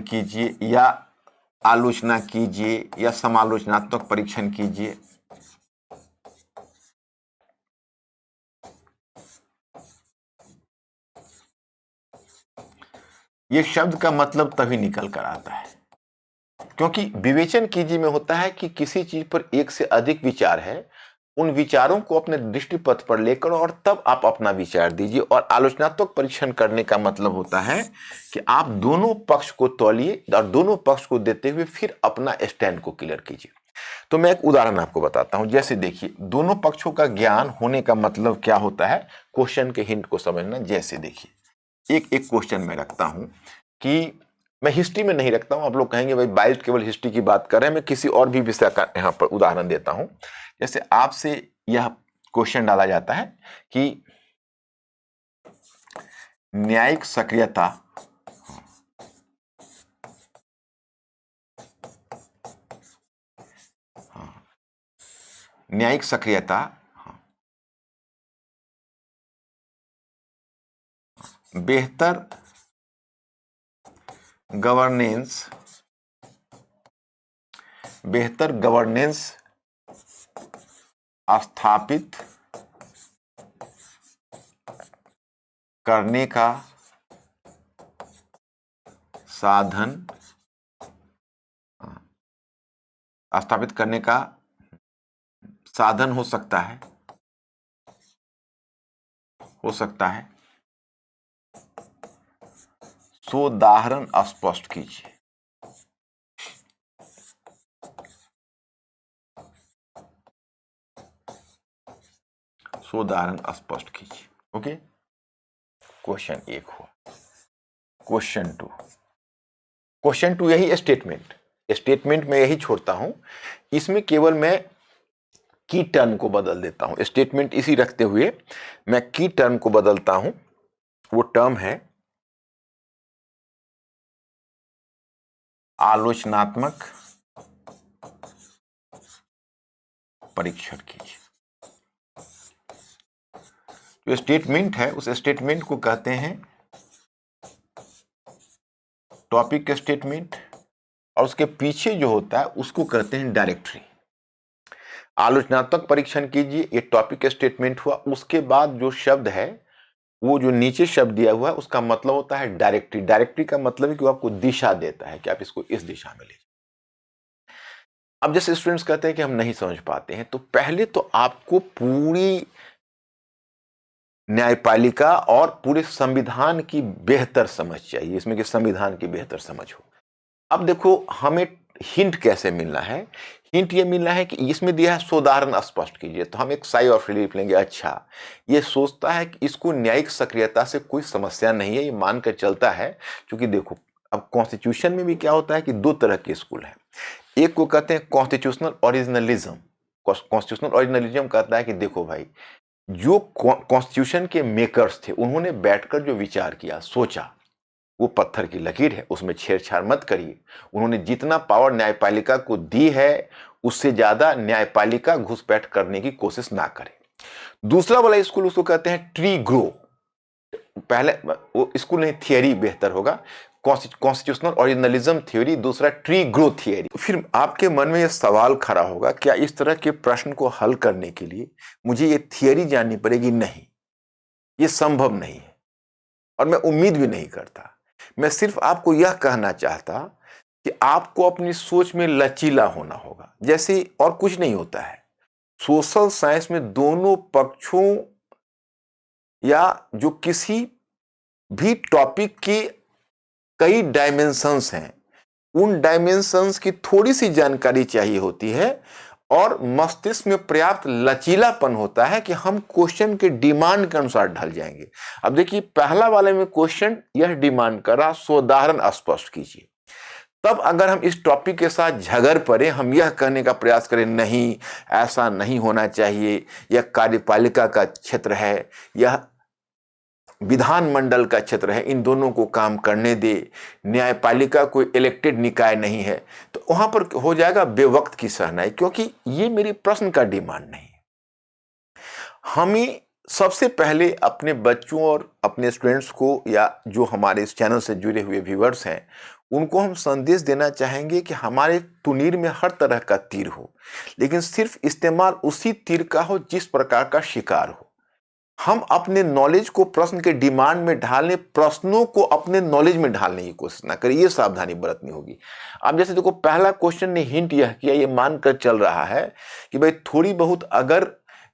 कीजिए या आलोचना कीजिए या समालोचनात्मक परीक्षण कीजिए। ये शब्द का मतलब तभी निकल कर आता है, क्योंकि विवेचन कीजिए में होता है कि किसी चीज पर एक से अधिक विचार है, उन विचारों को अपने दृष्टिपथ पर लेकर और तब आप अपना विचार दीजिए। और आलोचनात्मक परीक्षण करने का मतलब होता है कि आप दोनों पक्ष को तौलिए और दोनों पक्ष को देते हुए फिर अपना स्टैंड को क्लियर कीजिए। तो मैं एक उदाहरण आपको बताता हूं। जैसे देखिए, दोनों पक्षों का ज्ञान होने का मतलब क्या होता है, क्वेश्चन के हिंट को समझना। जैसे देखिए, एक एक क्वेश्चन मैं रखता हूं कि मैं हिस्ट्री में नहीं रखता हूं। आप लोग कहेंगे भाई बाइट केवल हिस्ट्री की बात कर रहे हैं, मैं किसी और भी विषय का यहां पर उदाहरण देता हूं। जैसे आपसे यह क्वेश्चन डाला जाता है कि न्यायिक सक्रियता न्यायिक सक्रियता बेहतर गवर्नेंस स्थापित करने का साधन हो सकता है। सोदाहरण स्पष्ट कीजिए। ओके, क्वेश्चन 1 हुआ। क्वेश्चन टू यही स्टेटमेंट में यही छोड़ता हूं। इसमें केवल मैं की टर्म को बदल देता हूं। स्टेटमेंट इसी रखते हुए मैं की टर्म को बदलता हूं। वो टर्म है आलोचनात्मक परीक्षण कीजिए। जो स्टेटमेंट है उस स्टेटमेंट को कहते हैं टॉपिक स्टेटमेंट, और उसके पीछे जो होता है उसको कहते हैं डायरेक्टरी। आलोचनात्मक परीक्षण कीजिए, ये टॉपिक स्टेटमेंट हुआ। उसके बाद जो शब्द है, वो जो नीचे शब्द दिया हुआ है, उसका मतलब होता है डायरेक्टरी। डायरेक्टरी का मतलब है कि वो आपको दिशा देता है कि आप इसको इस दिशा में ले। अब जैसे स्टूडेंट्स कहते हैं कि हम नहीं समझ पाते हैं, तो पहले तो आपको पूरी न्यायपालिका और पूरे संविधान की बेहतर समझ चाहिए, इसमें कि संविधान की बेहतर समझ हो। अब देखो, हमें हिंट कैसे मिलना है। हिंट ये मिलना है कि इसमें दिया है सोदाहरण स्पष्ट कीजिए, तो हम एक साई ऑफ रिलीफ लेंगे। अच्छा, ये सोचता है कि इसको न्यायिक सक्रियता से कोई समस्या नहीं है, ये मानकर चलता है। क्योंकि देखो, अब कॉन्स्टिट्यूशन में भी क्या होता है कि दो तरह के स्कूल हैं। एक को कहते हैं कॉन्स्टिट्यूशनल ओरिजिनलिज्म। कॉन्स्टिट्यूशनल ओरिजिनलिज्म कहता है कि देखो भाई, जो कॉन्स्टिट्यूशन के मेकर्स थे, उन्होंने बैठकर जो विचार किया, सोचा, वो पत्थर की लकीर है, उसमें छेड़छाड़ मत करिए। उन्होंने जितना पावर न्यायपालिका को दी है, उससे ज्यादा न्यायपालिका घुसपैठ करने की कोशिश ना करे। दूसरा वाला स्कूल, उसको कहते हैं ट्री ग्रो। पहले वो स्कूल नहीं, थियरी बेहतर होगा। कॉन्स्टिट्यूशनल ओरिजिनलिज्म थ्योरी, दूसरा ट्री ग्रो थियरी। फिर आपके मन में यह सवाल खड़ा होगा, क्या इस तरह के प्रश्न को हल करने के लिए मुझे ये थियरी जाननी पड़ेगी? नहीं, ये संभव नहीं है, और मैं उम्मीद भी नहीं करता। मैं सिर्फ आपको यह कहना चाहता कि आपको अपनी सोच में लचीला होना होगा, जैसे और कुछ नहीं होता है। सोशल साइंस में दोनों पक्षों या जो किसी भी टॉपिक के कई डायमेंशंस हैं, उन डायमेंशंस की थोड़ी सी जानकारी चाहिए होती है, और मस्तिष्क में पर्याप्त लचीलापन होता है कि हम क्वेश्चन के डिमांड के अनुसार ढल जाएंगे। अब देखिए, पहला वाले में क्वेश्चन यह डिमांड कर रहा, सोदाहरण स्पष्ट कीजिए। तब अगर हम इस टॉपिक के साथ झगड़ पड़े, हम यह कहने का प्रयास करें नहीं, ऐसा नहीं होना चाहिए, यह कार्यपालिका का क्षेत्र है, यह विधानमंडल का क्षेत्र है, इन दोनों को काम करने दे, न्यायपालिका कोई इलेक्टेड निकाय नहीं है, तो वहां पर हो जाएगा बेवक्त की शहनाई, क्योंकि ये मेरी प्रश्न का डिमांड नहीं है। हमें सबसे पहले अपने बच्चों और अपने स्टूडेंट्स को, या जो हमारे इस चैनल से जुड़े हुए व्यूवर्स हैं, उनको हम संदेश देना चाहेंगे कि हमारे तुनीर में हर तरह का तीर हो, लेकिन सिर्फ इस्तेमाल उसी तीर का हो जिस प्रकार का शिकार हो। हम अपने नॉलेज को प्रश्न के डिमांड में ढालने, प्रश्नों को अपने नॉलेज में ढालने की कोशिश ना करें, ये सावधानी बरतनी होगी। अब जैसे देखो, पहला क्वेश्चन ने हिंट यह किया, ये मानकर चल रहा है कि भाई थोड़ी बहुत अगर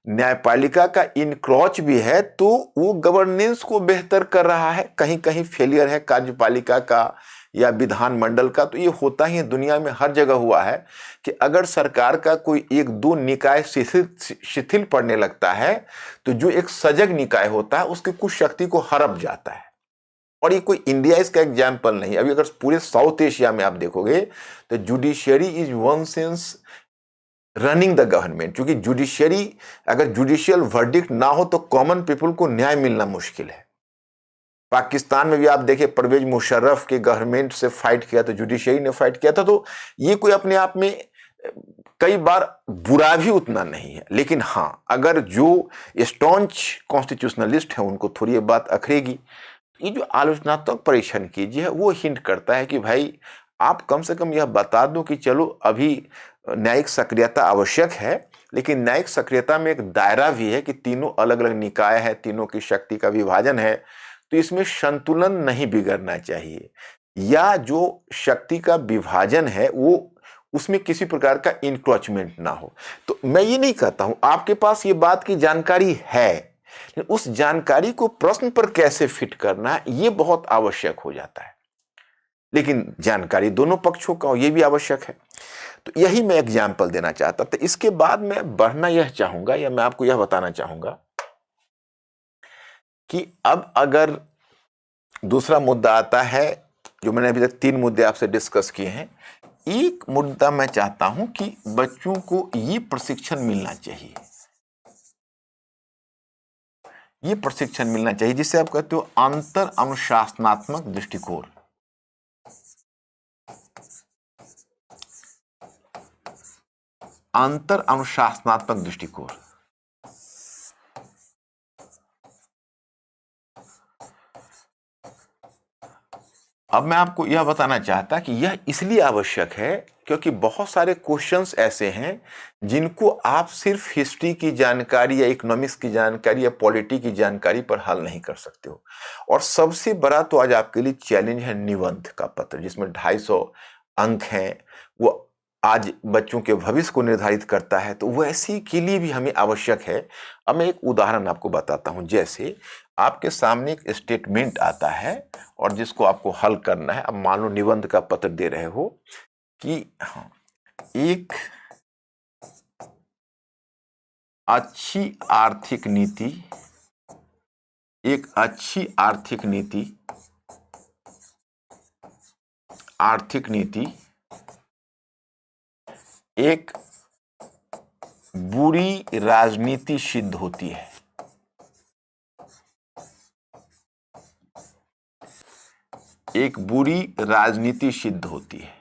न्यायपालिका का इनक्रोच भी है तो वो गवर्नेंस को बेहतर कर रहा है, कहीं कहीं फेलियर है कार्यपालिका का या विधानमंडल का, तो ये होता ही है, दुनिया में हर जगह हुआ है कि अगर सरकार का कोई एक दो निकाय शिथिल पड़ने लगता है तो जो एक सजग निकाय होता है उसकी कुछ शक्ति को हड़प जाता है। और ये कोई इंडिया इसका एग्जाम्पल नहीं। अभी अगर पूरे साउथ एशिया में आप देखोगे तो judiciary is one sense running the government, क्योंकि जुडिशियरी, अगर जुडिशियल वर्डिक्ट ना हो तो कॉमन पीपल को न्याय मिलना मुश्किल है। पाकिस्तान में भी आप देखिए, परवेज मुशर्रफ के गवर्नमेंट से फाइट किया तो जुडिशियरी ने फाइट किया था, तो ये कोई अपने आप में कई बार बुरा भी उतना नहीं है। लेकिन हाँ, अगर जो स्टॉन्च कॉन्स्टिट्यूशनलिस्ट है उनको थोड़ी ये बात अखरेगी। ये जो आलोचनात्मक परीक्षण कीजिए वो हिंट करता है कि भाई आप कम से कम यह बता दो कि चलो अभी न्यायिक सक्रियता आवश्यक है, लेकिन न्यायिक सक्रियता में एक दायरा भी है कि तीनों अलग अलग निकाय है, तीनों की शक्ति का विभाजन है, तो इसमें संतुलन नहीं बिगड़ना चाहिए, या जो शक्ति का विभाजन है वो उसमें किसी प्रकार का इंक्रोचमेंट ना हो। तो मैं ये नहीं कहता हूं, आपके पास ये बात की जानकारी है, लेकिन उस जानकारी को प्रश्न पर कैसे फिट करना है ये बहुत आवश्यक हो जाता है। लेकिन जानकारी दोनों पक्षों का हो ये भी आवश्यक है। तो यही मैं एग्जाम्पल देना चाहता था। इसके बाद मैं बढ़ना यह चाहूंगा, या मैं आपको यह बताना चाहूंगा कि अब अगर दूसरा मुद्दा आता है, जो मैंने अभी तक 3 मुद्दे आपसे डिस्कस किए हैं, एक मुद्दा मैं चाहता हूं कि बच्चों को ये प्रशिक्षण मिलना चाहिए, ये प्रशिक्षण मिलना चाहिए जिसे आप कहते हो अंतर अनुशासनात्मक दृष्टिकोण। अंतर अनुशासनात्मक दृष्टिकोण। अब मैं आपको यह बताना चाहता कि यह इसलिए आवश्यक है क्योंकि बहुत सारे क्वेश्चंस ऐसे हैं जिनको आप सिर्फ हिस्ट्री की जानकारी या इकोनॉमिक्स की जानकारी या पॉलिटी की जानकारी पर हल नहीं कर सकते हो। और सबसे बड़ा तो आज आपके लिए चैलेंज है निबंध का पत्र, जिसमें 250 अंक हैं। वो आज बच्चों के भविष्य को निर्धारित करता है, तो वैसी के लिए भी हमें आवश्यक है। अब मैं एक उदाहरण आपको बताता हूं। जैसे आपके सामने एक स्टेटमेंट आता है और जिसको आपको हल करना है। अब मान लो निबंध का पत्र दे रहे हो कि एक अच्छी आर्थिक नीति, एक अच्छी आर्थिक नीति, आर्थिक नीति एक बुरी राजनीति सिद्ध होती है। एक बुरी राजनीति सिद्ध होती है।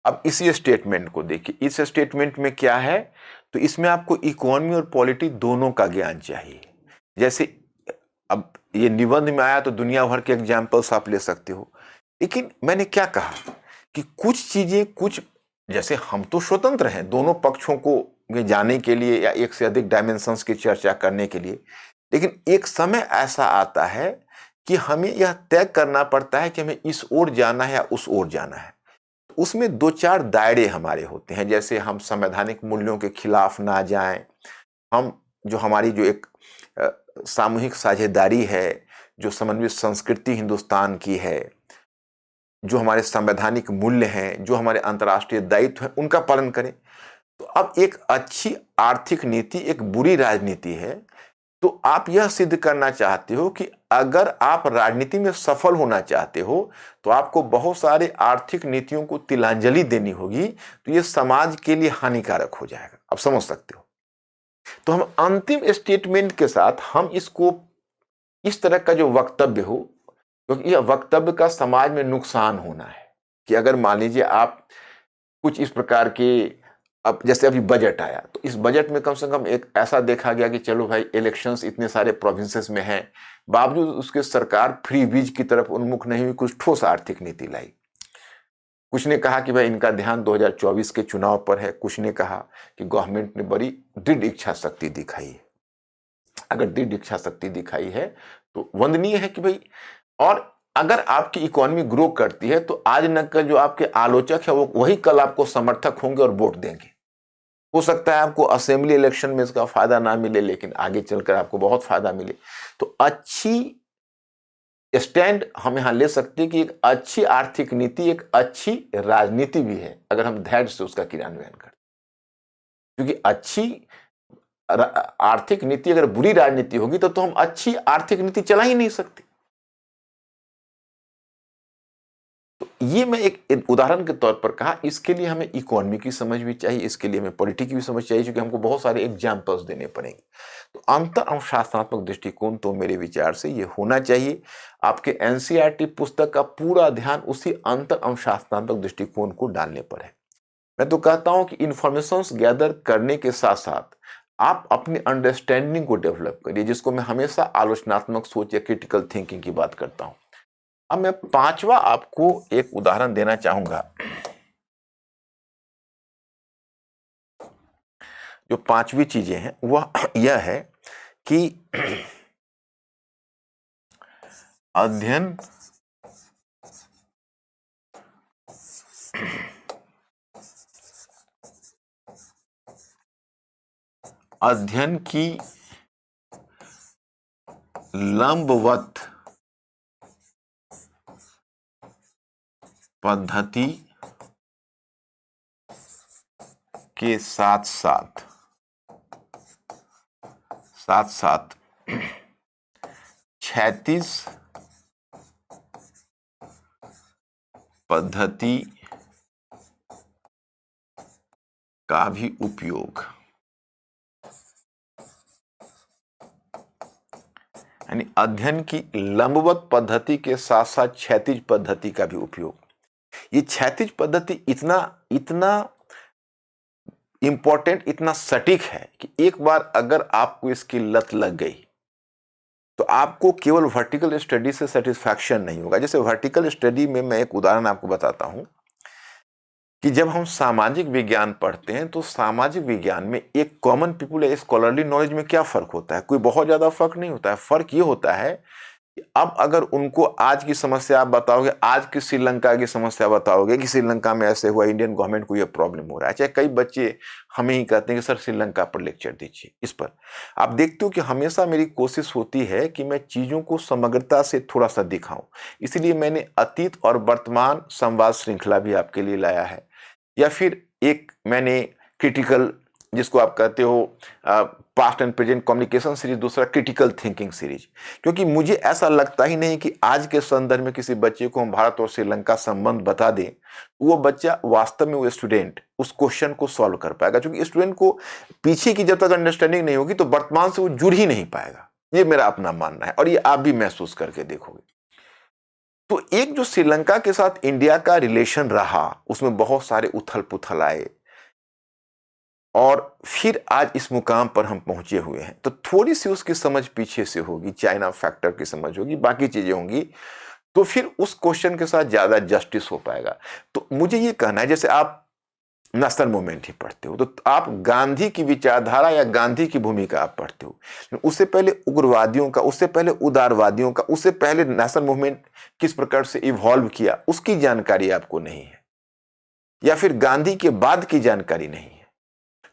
अब इसी स्टेटमेंट को देखिए। इस स्टेटमेंट में क्या है, तो इसमें आपको इकोनॉमी और पॉलिटी दोनों का ज्ञान चाहिए। जैसे अब ये निबंध में आया तो दुनिया भर के एग्जाम्पल्स आप ले सकते हो, लेकिन मैंने क्या कहा कि कुछ चीजें, कुछ जैसे हम तो स्वतंत्र हैं दोनों पक्षों को जाने के लिए या एक से अधिक डायमेंशंस की चर्चा करने के लिए, लेकिन एक समय ऐसा आता है कि हमें यह तय करना पड़ता है कि हमें इस ओर जाना है या उस ओर जाना है। उसमें 2-4 दायरे हमारे होते हैं। जैसे हम संवैधानिक मूल्यों के खिलाफ ना जाएं, हम जो हमारी जो एक सामूहिक साझेदारी है, जो समन्वित संस्कृति हिंदुस्तान की है, जो हमारे संवैधानिक मूल्य हैं, जो हमारे अंतर्राष्ट्रीय दायित्व हैं, उनका पालन करें। तो अब एक अच्छी आर्थिक नीति एक बुरी राजनीति है, तो आप यह सिद्ध करना चाहते हो कि अगर आप राजनीति में सफल होना चाहते हो तो आपको बहुत सारे आर्थिक नीतियों को तिलांजलि देनी होगी, तो यह समाज के लिए हानिकारक हो जाएगा। आप समझ सकते हो। तो हम अंतिम स्टेटमेंट के साथ हम इसको इस तरह का जो वक्तव्य हो, क्योंकि यह वक्तव्य का समाज में नुकसान होना है कि अगर मान लीजिए आप कुछ इस प्रकार के, अब जैसे अभी बजट आया तो इस बजट में कम से कम एक ऐसा देखा गया कि चलो भाई इलेक्शंस इतने सारे प्रोविंसेस में हैं, बावजूद उसके सरकार फ्री बीज की तरफ उन्मुख नहीं हुई, कुछ ठोस आर्थिक नीति लाई। कुछ ने कहा कि भाई इनका ध्यान 2024 के चुनाव पर है, कुछ ने कहा कि गवर्नमेंट ने बड़ी दृढ़ इच्छा शक्ति दिखाई है। अगर दृढ़ इच्छा शक्ति दिखाई है तो वंदनीय है कि भाई, और अगर आपकी इकोनॉमी ग्रो करती है तो आज न कल जो आपके आलोचक है वो वही कल आपको समर्थक होंगे और वोट देंगे। हो सकता है आपको असेंबली इलेक्शन में इसका फायदा ना मिले, लेकिन आगे चलकर आपको बहुत फायदा मिले। तो अच्छी स्टैंड हम यहां ले सकते हैं कि एक अच्छी आर्थिक नीति एक अच्छी राजनीति भी है, अगर हम धैर्य से उसका क्रियान्वयन करें। क्योंकि अच्छी आर्थिक नीति अगर बुरी राजनीति होगी तो हम अच्छी आर्थिक नीति चला ही नहीं सकते। तो ये मैं एक उदाहरण के तौर पर कहा। इसके लिए हमें इकोनॉमी की समझ भी चाहिए, इसके लिए हमें पॉलिटिक्स की भी समझ चाहिए, क्योंकि हमको बहुत सारे एग्जाम्पल्स देने पड़ेंगे। तो अंतर अनुशासनात्मक दृष्टिकोण तो मेरे विचार से ये होना चाहिए। आपके एनसीईआरटी पुस्तक का पूरा ध्यान उसी अंतर अनुशासनात्मक दृष्टिकोण को डालने पर है। मैं तो कहता हूं कि इंफॉर्मेशन गैदर करने के साथ साथ आप अपनी अंडरस्टैंडिंग को डेवलप करिए, जिसको मैं हमेशा आलोचनात्मक सोच या क्रिटिकल थिंकिंग की बात करता हूं। अब मैं पांचवा आपको एक उदाहरण देना चाहूंगा। जो पांचवी चीजें हैं वह यह है कि अध्ययन अध्ययन की लंबवत पद्धति के साथ साथ क्षैतिज पद्धति का भी उपयोग, यानी अध्ययन की लंबवत पद्धति के साथ साथ क्षैतिज पद्धति का भी उपयोग। ये क्षैतिज पद्धति इतना इंपॉर्टेंट, इतना सटीक है कि एक बार अगर आपको इसकी लत लग गई तो आपको केवल वर्टिकल स्टडी से सेटिस्फैक्शन नहीं होगा। जैसे वर्टिकल स्टडी में मैं एक उदाहरण आपको बताता हूं कि जब हम सामाजिक विज्ञान पढ़ते हैं तो सामाजिक विज्ञान में एक कॉमन पीपुल या स्कॉलरली नॉलेज में क्या फर्क होता है? कोई बहुत ज्यादा फर्क नहीं होता है। फर्क ये होता है कि अब अगर उनको आज की समस्या आप बताओगे, आज की श्रीलंका की समस्या बताओगे कि श्रीलंका में ऐसे हुआ, इंडियन गवर्नमेंट को ये प्रॉब्लम हो रहा है, चाहे कई बच्चे हमें ही कहते हैं कि सर श्रीलंका पर लेक्चर दीजिए। इस पर आप देखते हो कि हमेशा मेरी कोशिश होती है कि मैं चीजों को समग्रता से थोड़ा सा दिखाऊं। इसलिए मैंने अतीत और वर्तमान संवाद श्रृंखला भी आपके लिए लाया है, या फिर एक मैंने क्रिटिकल, जिसको आप कहते हो past and present communication series, दूसरा क्रिटिकल थिंकिंग सीरीज। क्योंकि मुझे ऐसा लगता ही नहीं कि आज के संदर्भ में किसी बच्चे को हम भारत और श्रीलंका संबंध बता दें, वो बच्चा वास्तव में, वो स्टूडेंट उस क्वेश्चन को सॉल्व कर पाएगा। क्योंकि स्टूडेंट को पीछे की जब तक अंडरस्टैंडिंग नहीं होगी तो वर्तमान से वो जुड़ ही नहीं पाएगा। ये मेरा अपना मानना है और ये आप भी महसूस करके देखोगे। तो एक जो श्रीलंका के साथ इंडिया का रिलेशन रहा, उसमें बहुत सारे उथल पुथल आए और फिर आज इस मुकाम पर हम पहुंचे हुए हैं। तो थोड़ी सी उसकी समझ पीछे से होगी, चाइना फैक्टर की समझ होगी, बाकी चीजें होंगी, तो फिर उस क्वेश्चन के साथ ज्यादा जस्टिस हो पाएगा। तो मुझे ये कहना है, जैसे आप नेशनल मूवमेंट ही पढ़ते हो तो आप गांधी की विचारधारा या गांधी की भूमिका आप पढ़ते हो। उससे पहले उग्रवादियों का, उससे पहले उदारवादियों का, उससे पहले नेशनल मूवमेंट किस प्रकार से इवॉल्व किया, उसकी जानकारी आपको नहीं है, या फिर गांधी के बाद की जानकारी नहीं है।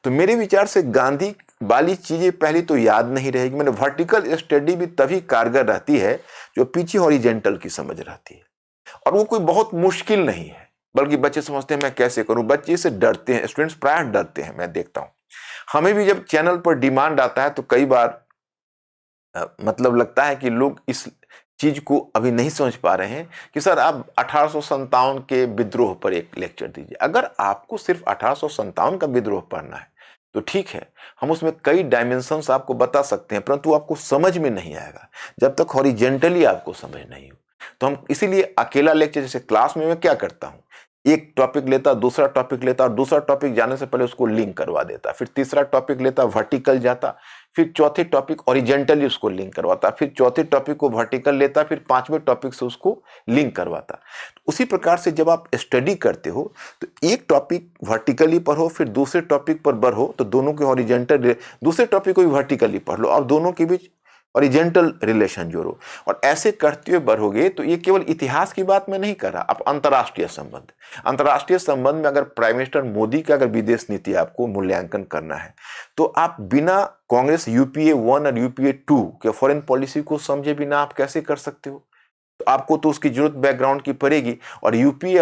तो मेरे विचार से गांधी वाली चीजें पहले तो याद नहीं रहेगी। मैंने वर्टिकल स्टडी भी तभी कारगर रहती है जो पीछे हॉरिजेंटल की समझ रहती है, और वो कोई बहुत मुश्किल नहीं है, बल्कि बच्चे समझते हैं मैं कैसे करूं। बच्चे से डरते हैं, स्टूडेंट्स प्राय डरते हैं, मैं देखता हूं। हमें भी जब चैनल पर डिमांड आता है तो कई बार मतलब लगता है कि लोग इस चीज को अभी नहीं समझ पा रहे हैं कि सर आप 1857 के विद्रोह पर एक लेक्चर दीजिए। अगर आपको सिर्फ 1857 का विद्रोह पढ़ना है तो ठीक है, हम उसमें कई डायमेंशंस आपको बता सकते हैं, परंतु आपको समझ में नहीं आएगा जब तक हॉरिजेंटली आपको समझ नहीं हो। तो हम इसीलिए अकेला लेक्चर, जैसे क्लास में मैं क्या करता हूँ, एक टॉपिक लेता, दूसरा टॉपिक लेता, और दूसरा टॉपिक जाने से पहले उसको लिंक करवा देता, फिर तीसरा टॉपिक लेता, वर्टिकल जाता, फिर चौथे टॉपिक ओरिजेंटली उसको लिंक करवाता, फिर चौथे टॉपिक को वर्टिकल लेता, फिर पांचवें टॉपिक से उसको लिंक करवाता। उसी प्रकार से जब आप स्टडी करते हो तो एक टॉपिक वर्टिकली पढ़ो, फिर दूसरे टॉपिक पर बढ़ो, तो दोनों के हॉरिजेंटल, दूसरे टॉपिक को भी वर्टिकली पढ़ लो और दोनों के बीच ओरिजेंटल रिलेशन जोड़ो। और ऐसे करते हुए बढ़ोगे तो ये केवल इतिहास की बात मैं नहीं कर रहा, अब अंतर्राष्ट्रीय संबंध, अंतर्राष्ट्रीय संबंध में अगर प्राइम मिनिस्टर मोदी का अगर विदेश नीति आपको मूल्यांकन करना है तो आप बिना कांग्रेस यूपीए 1 और यूपीए 2 के फॉरेन पॉलिसी को समझे बिना आप कैसे कर सकते हो? तो आपको तो उसकी जरूरत बैकग्राउंड की पड़ेगी। और यूपीए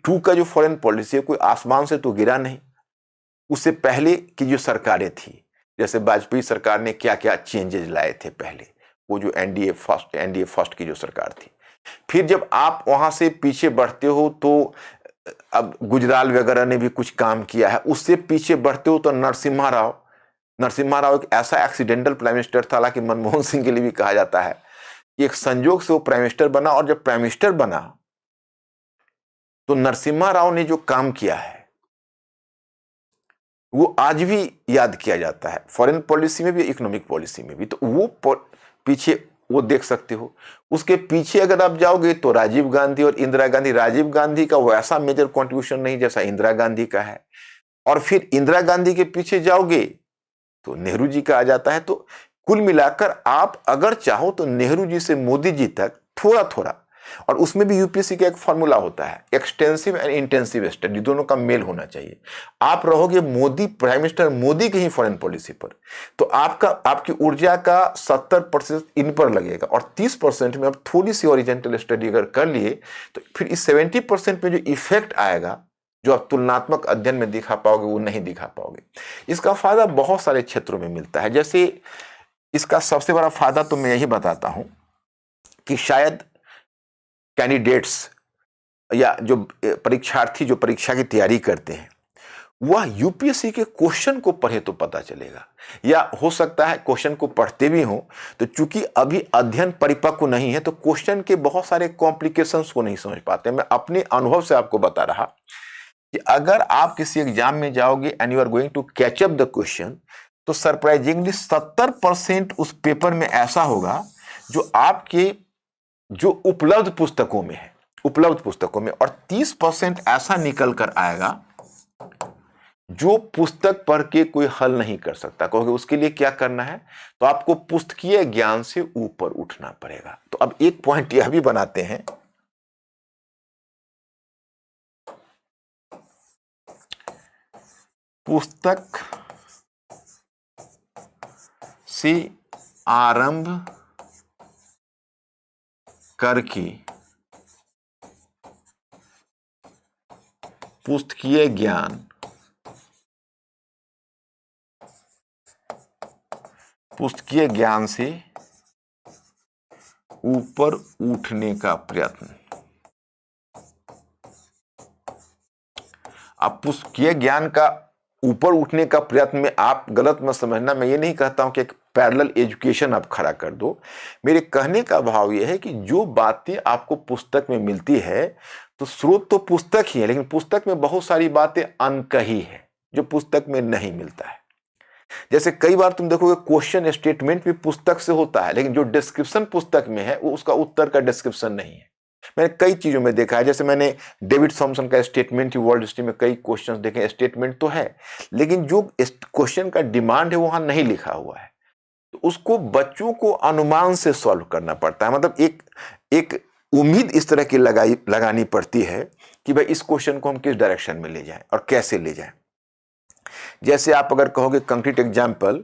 2 का जो फॉरेन पॉलिसी है कोई आसमान से तो गिरा नहीं, उससे पहले की जो सरकारें थी, जैसे वाजपेयी सरकार ने क्या क्या चेंजेस लाए थे पहले, वो जो एनडीए फर्स्ट की जो सरकार थी। फिर जब आप वहां से पीछे बढ़ते हो तो अब गुजराल वगैरह ने भी कुछ काम किया है, उससे पीछे बढ़ते हो तो नरसिम्हा राव एक ऐसा एक्सीडेंटल प्राइम मिनिस्टर था, हालांकि मनमोहन सिंह के लिए भी कहा जाता है कि एक संजोग से वो प्राइम मिनिस्टर बना, और जब प्राइम मिनिस्टर बना तो नरसिम्हा राव ने जो काम किया है वो आज भी याद किया जाता है, फॉरेन पॉलिसी में भी, इकोनॉमिक पॉलिसी में भी। तो वो पीछे वो देख सकते हो। उसके पीछे अगर आप जाओगे तो राजीव गांधी और इंदिरा गांधी, राजीव गांधी का वैसा मेजर कंट्रीब्यूशन नहीं जैसा इंदिरा गांधी का है। और फिर इंदिरा गांधी के पीछे जाओगे तो नेहरू जी का आ जाता है। तो कुल मिलाकर आप अगर चाहो तो नेहरू जी से मोदी जी तक थोड़ा थोड़ा, और उसमें भी यूपीएससी का एक फॉर्मूला होता है, एक्सटेंसिव एंड इंटेंसिव स्टडी, दोनों का मेल होना चाहिए। आप रहोगे मोदी, प्राइम मिनिस्टर मोदी की ही फॉरेन पॉलिसी पर, तो आपकी ऊर्जा का 70% इन पर लगेगा, और 30% में आप थोड़ी सी ओरिजेंटल स्टडी अगर कर लिए तो फिर इस 70% में जो इफेक्ट आएगा, जो आप तुलनात्मक अध्ययन में दिखा पाओगे, वो नहीं दिखा पाओगे। इसका फायदा बहुत सारे क्षेत्रों में मिलता है। जैसे इसका सबसे बड़ा फायदा तो मैं यही बताता हूं कि शायद कैंडिडेट्स या जो परीक्षार्थी जो परीक्षा की तैयारी करते हैं वह यूपीएससी के क्वेश्चन को पढ़े तो पता चलेगा, या हो सकता है क्वेश्चन को पढ़ते भी हो तो चूंकि अभी अध्ययन परिपक्व नहीं है तो क्वेश्चन के बहुत सारे कॉम्प्लिकेशंस को नहीं समझ पाते। मैं अपने अनुभव से आपको बता रहा कि अगर आप किसी एग्जाम में जाओगे and you are going to catch up the question, तो सरप्राइजिंगली 70% उस पेपर में ऐसा होगा जो आपके जो उपलब्ध पुस्तकों में है, और 30% ऐसा निकल कर आएगा जो पुस्तक पढ़ के कोई हल नहीं कर सकता। क्योंकि उसके लिए क्या करना है, तो आपको पुस्तकीय ज्ञान से ऊपर उठना पड़ेगा। तो अब एक पॉइंट यह भी बनाते हैं, पुस्तक से आरंभ करके पुस्तकीय ज्ञान से ऊपर उठने का प्रयत्न। अब पुस्तकीय ज्ञान का ऊपर उठने का प्रयत्न में आप गलत मत समझना, मैं ये नहीं कहता हूं कि एक पैरेलल एजुकेशन आप खड़ा कर दो। मेरे कहने का भाव यह है कि जो बातें आपको पुस्तक में मिलती है तो स्रोत तो पुस्तक ही है, लेकिन पुस्तक में बहुत सारी बातें अनकही है जो पुस्तक में नहीं मिलता है। जैसे कई बार तुम देखोगे क्वेश्चन स्टेटमेंट भी पुस्तक से होता है, लेकिन जो डिस्क्रिप्शन पुस्तक में है वो उसका उत्तर का डिस्क्रिप्शन नहीं है। मैंने कई चीजों में देखा है, जैसे मैंने डेविड थॉमसन का स्टेटमेंट, वर्ल्ड हिस्ट्री में कई क्वेश्चंस देखे, स्टेटमेंट तो है लेकिन जो क्वेश्चन का डिमांड है वहां नहीं लिखा हुआ है। तो उसको बच्चों को अनुमान से सॉल्व करना पड़ता है। मतलब एक उम्मीद इस तरह की लगानी पड़ती है कि भाई इस क्वेश्चन को हम किस डायरेक्शन में ले जाएं और कैसे ले जाएं। जैसे आप अगर कहोगे कंक्रीट एग्जाम्पल,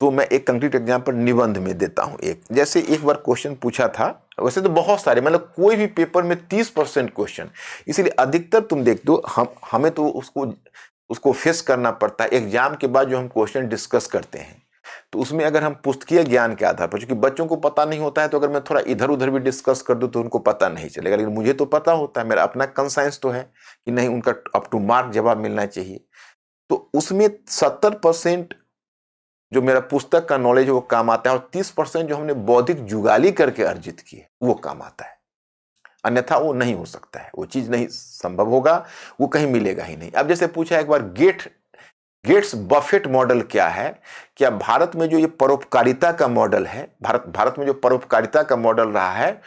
तो मैं एक कंक्रीट एग्जाम्पल निबंध में देता हूं। जैसे एक बार क्वेश्चन पूछा था, वैसे तो बहुत सारे, मतलब कोई भी पेपर में 30% क्वेश्चन, इसीलिए अधिकतर तुम देख दो हमें तो उसको फेस करना पड़ता है। एग्जाम के बाद जो हम क्वेश्चन डिस्कस करते हैं तो उसमें अगर हम पुस्तकीय ज्ञान के आधार पर, क्योंकि बच्चों को पता नहीं होता है, तो अगर मैं थोड़ा इधर उधर भी डिस्कस कर दूं तो उनको पता नहीं चलेगा, लेकिन मुझे तो पता होता है, मेरा अपना कंसाइंस तो है कि नहीं, उनका अप टू मार्क जवाब मिलना चाहिए। तो उसमें 70% जो मेरा पुस्तक का नॉलेज है वो काम आता है, और 30% जो हमने बौद्धिक जुगाली करके अर्जित की है वो काम आता है। अन्यथा वो नहीं हो सकता है, वो चीज नहीं संभव होगा, वो कहीं मिलेगा ही नहीं। अब जैसे पूछा एक बार, गेट्स बफेट मॉडल क्या है? क्या भारत में जो ये परोपकारिता का मॉडल है, भारत में जो परोपकारिता का मॉडल रहा है,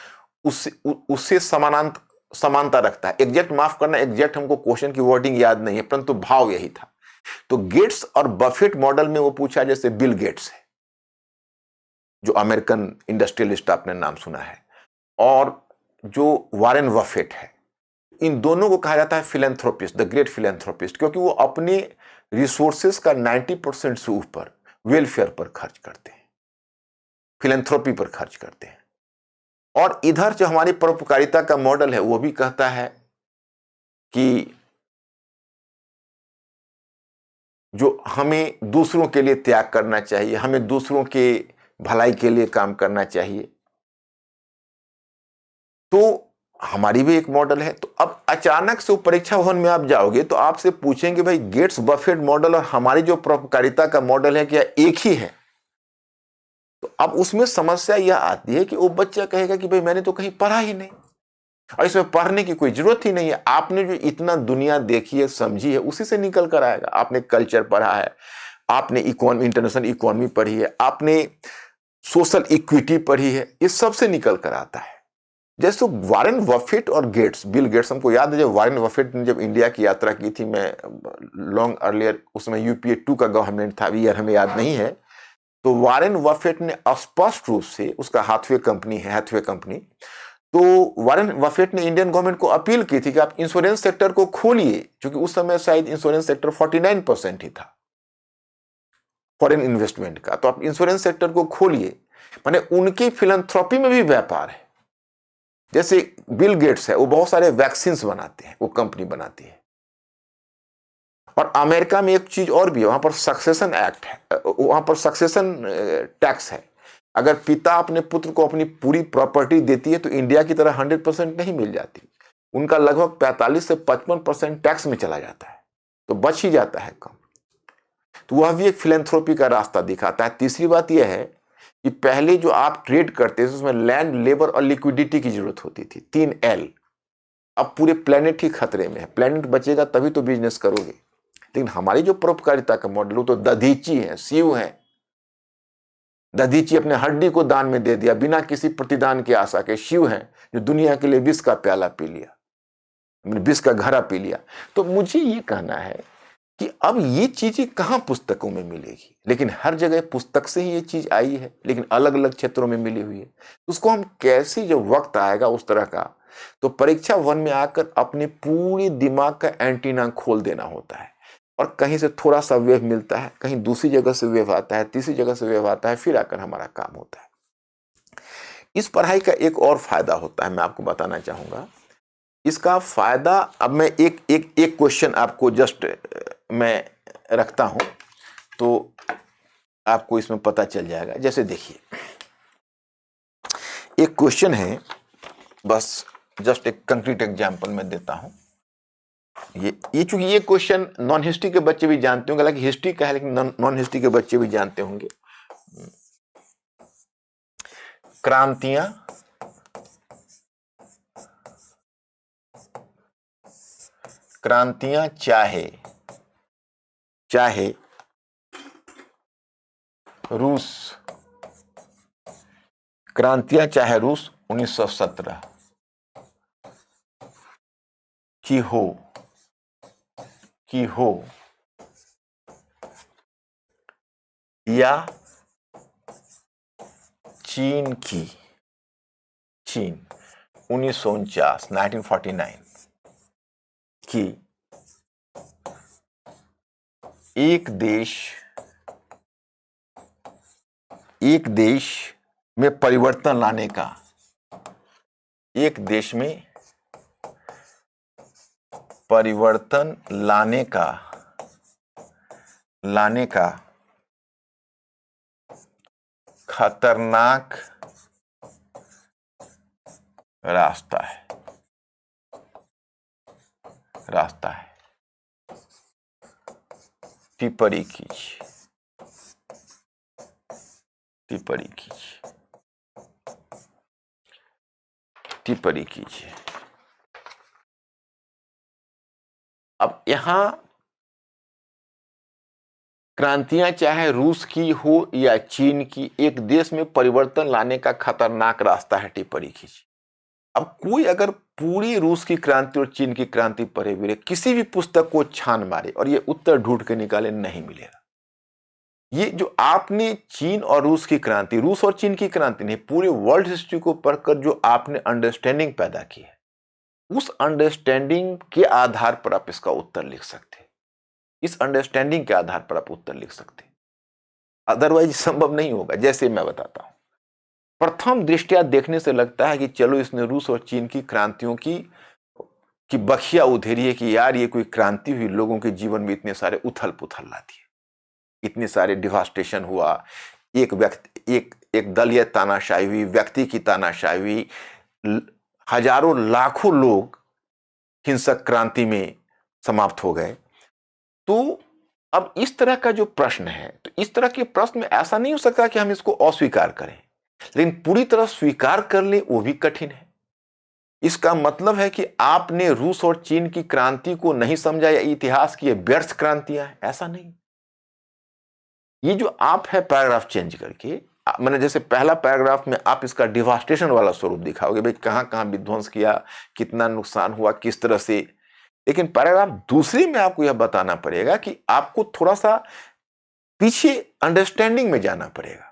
उससे समानता रखता है। एग्जैक्ट माफ करना, एग्जैक्ट हमको क्वेश्चन की वर्डिंग याद नहीं है, परंतु भाव यही था। तो गेट्स और बफेट मॉडल में वो पूछा, जैसे बिल गेट्स है जो अमेरिकन इंडस्ट्रियलिस्ट, आपने नाम सुना है, और जो वारेन बफेट है, इन दोनों को कहा जाता है फिलेंथ्रोपिस्ट, द ग्रेट फिलेंथ्रोपिस्ट, क्योंकि वो अपने रिसोर्सेस का 90% से ऊपर वेलफेयर पर खर्च करते हैं, फिलेंथ्रोपी पर खर्च करते हैं। और इधर जो हमारी परोपकारिता का मॉडल है वो भी कहता है कि जो हमें दूसरों के लिए त्याग करना चाहिए, हमें दूसरों के भलाई के लिए काम करना चाहिए। तो हमारी भी एक मॉडल है। तो अब अचानक से परीक्षा भवन में आप जाओगे तो आपसे पूछेंगे, भाई गेट्स बफेट मॉडल और हमारी जो परोपकारिता का मॉडल है क्या एक ही है? तो अब उसमें समस्या यह आती है कि वो बच्चा कहेगा कि भाई मैंने तो कहीं पढ़ा ही नहीं, और इसमें पढ़ने की कोई जरूरत ही नहीं है। आपने जो इतना दुनिया देखी है, समझी है, उसी से निकल कर आएगा। आपने कल्चर पढ़ा है, आपने इकोनॉमी, इंटरनेशनल इकोनॉमी पढ़ी है, आपने सोशल इक्विटी पढ़ी है, इस सब से निकल कर आता है। जैसे वारेन बफेट और गेट्स, बिल गेट्स, हमको याद है जब वारेन बफेट ने जब इंडिया की यात्रा की थी, मैं लॉन्ग अर्लियर, उसमें यूपीए 2 का गवर्नमेंट था, ईयर हमें याद नहीं है। तो वारेन बफेट ने स्पष्ट रूप से, उसका हाथवे कंपनी है, हाथवे कंपनी, तो वारेन बफेट ने इंडियन गवर्नमेंट को अपील की थी कि आप इंश्योरेंस सेक्टर को खोलिए, क्योंकि उस समय शायद इंश्योरेंस सेक्टर 49% ही था फॉरेन इन्वेस्टमेंट का, तो आप इंश्योरेंस सेक्टर को खोलिए। माने उनकी फिलैंथ्रोपी में भी व्यापार है। जैसे बिल गेट्स है, वो बहुत सारे वैक्सीन बनाते हैं, वो कंपनी बनाती है। और अमेरिका में एक चीज और भी है, वहां पर सक्सेशन एक्ट है, वहां पर सक्सेशन टैक्स है। अगर पिता अपने पुत्र को अपनी पूरी प्रॉपर्टी देती है तो इंडिया की तरह 100% नहीं मिल जाती, उनका लगभग 45 से 55% टैक्स में चला जाता है, तो बच ही जाता है कम। तो वह भी एक फिलेंथ्रोपी का रास्ता दिखाता है। तीसरी बात यह है कि पहले जो आप ट्रेड करते थे उसमें लैंड, लेबर और लिक्विडिटी की जरूरत होती थी, 3 L। अब पूरे प्लेनेट ही खतरे में है, प्लेनेट बचेगा तभी तो बिजनेस करोगे। लेकिन हमारी जो परोपकारिता का मॉडल, वो तो दधीची है, शिव है। दधीची अपने हड्डी को दान में दे दिया बिना किसी प्रतिदान की आशा के। शिव है जो दुनिया के लिए विष का प्याला पी लिया, विष का घड़ा पी लिया। तो मुझे ये कहना है कि अब ये चीजें कहां पुस्तकों में मिलेगी? लेकिन हर जगह पुस्तक से ही ये चीज आई है, लेकिन अलग अलग क्षेत्रों में मिली हुई है। उसको हम कैसे, जब वक्त आएगा उस तरह का, तो परीक्षा वन में आकर अपने पूरी दिमाग का एंटीना खोल देना होता है। और कहीं से थोड़ा सा वेव मिलता है, कहीं दूसरी जगह से वेव आता है, तीसरी जगह से वेव आता है, फिर आकर हमारा काम होता है। इस पढ़ाई का एक और फायदा होता है, मैं आपको बताना चाहूंगा। इसका फायदा, अब मैं एक क्वेश्चन आपको जस्ट मैं रखता हूं तो आपको इसमें पता चल जाएगा। जैसे देखिए, एक क्वेश्चन है, बस जस्ट एक कंक्रीट एग्जांपल मैं देता हूं। ये चूंकि ये क्वेश्चन नॉन हिस्ट्री के बच्चे भी जानते होंगे, हालांकि हिस्ट्री का है लेकिन नॉन हिस्ट्री के बच्चे भी जानते होंगे। क्रांतियां चाहे रूस, क्रांतियां चाहे रूस 1917 की हो या चीन 1949 1949 की एक देश में परिवर्तन लाने का, एक देश में परिवर्तन लाने का खतरनाक रास्ता है। टिप्पणी कीजिए, टिप्पणी कीजिए, टिप्पणी कीजिए। अब यहां क्रांतियां चाहे रूस की हो या चीन की, एक देश में परिवर्तन लाने का खतरनाक रास्ता है टिप्पणी कीजिए। अब कोई अगर पूरी रूस की क्रांति और चीन की क्रांति पढ़े हुए किसी भी पुस्तक को छान मारे और ये उत्तर ढूंढ के निकाले, नहीं मिलेगा। ये जो आपने चीन और रूस की क्रांति, रूस और चीन की क्रांति नहीं, पूरे वर्ल्ड हिस्ट्री को पढ़कर जो आपने अंडरस्टैंडिंग पैदा की है, उस अंडरस्टैंडिंग के आधार पर आप इसका उत्तर लिख सकते हैं। इस अंडरस्टैंडिंग के आधार पर आप उत्तर लिख सकते हैं, अदरवाइज संभव नहीं होगा। जैसे मैं बताता हूं, प्रथम दृष्टया देखने से लगता है कि चलो इसने रूस और चीन की क्रांतियों की बखिया उधेरी है कि यार ये कोई क्रांति हुई, लोगों के जीवन में इतने सारे उथल पुथल ला दिए, इतने सारे डिवास्टेशन हुआ, एक व्यक्ति एक दलीय तानाशाही हुई, व्यक्ति की तानाशाही हुई, हजारों लाखों लोग हिंसक क्रांति में समाप्त हो गए। तो अब इस तरह का जो प्रश्न है, तो इस तरह के प्रश्न में ऐसा नहीं हो सकता कि हम इसको अस्वीकार करें, लेकिन पूरी तरह स्वीकार कर ले वो भी कठिन है। इसका मतलब है कि आपने रूस और चीन की क्रांति को नहीं समझा या इतिहास की ये व्यर्थ क्रांतियां हैं, ऐसा नहीं। ये जो आप है पैराग्राफ चेंज करके, मैंने जैसे पहला पैराग्राफ में आप इसका डिवास्टेशन वाला स्वरूप दिखाओगे, भाई कहां कहां विध्वंस किया, कितना नुकसान हुआ, किस तरह से। लेकिन पैराग्राफ दूसरे में आपको यह बताना पड़ेगा कि आपको थोड़ा सा पीछे अंडरस्टैंडिंग में जाना पड़ेगा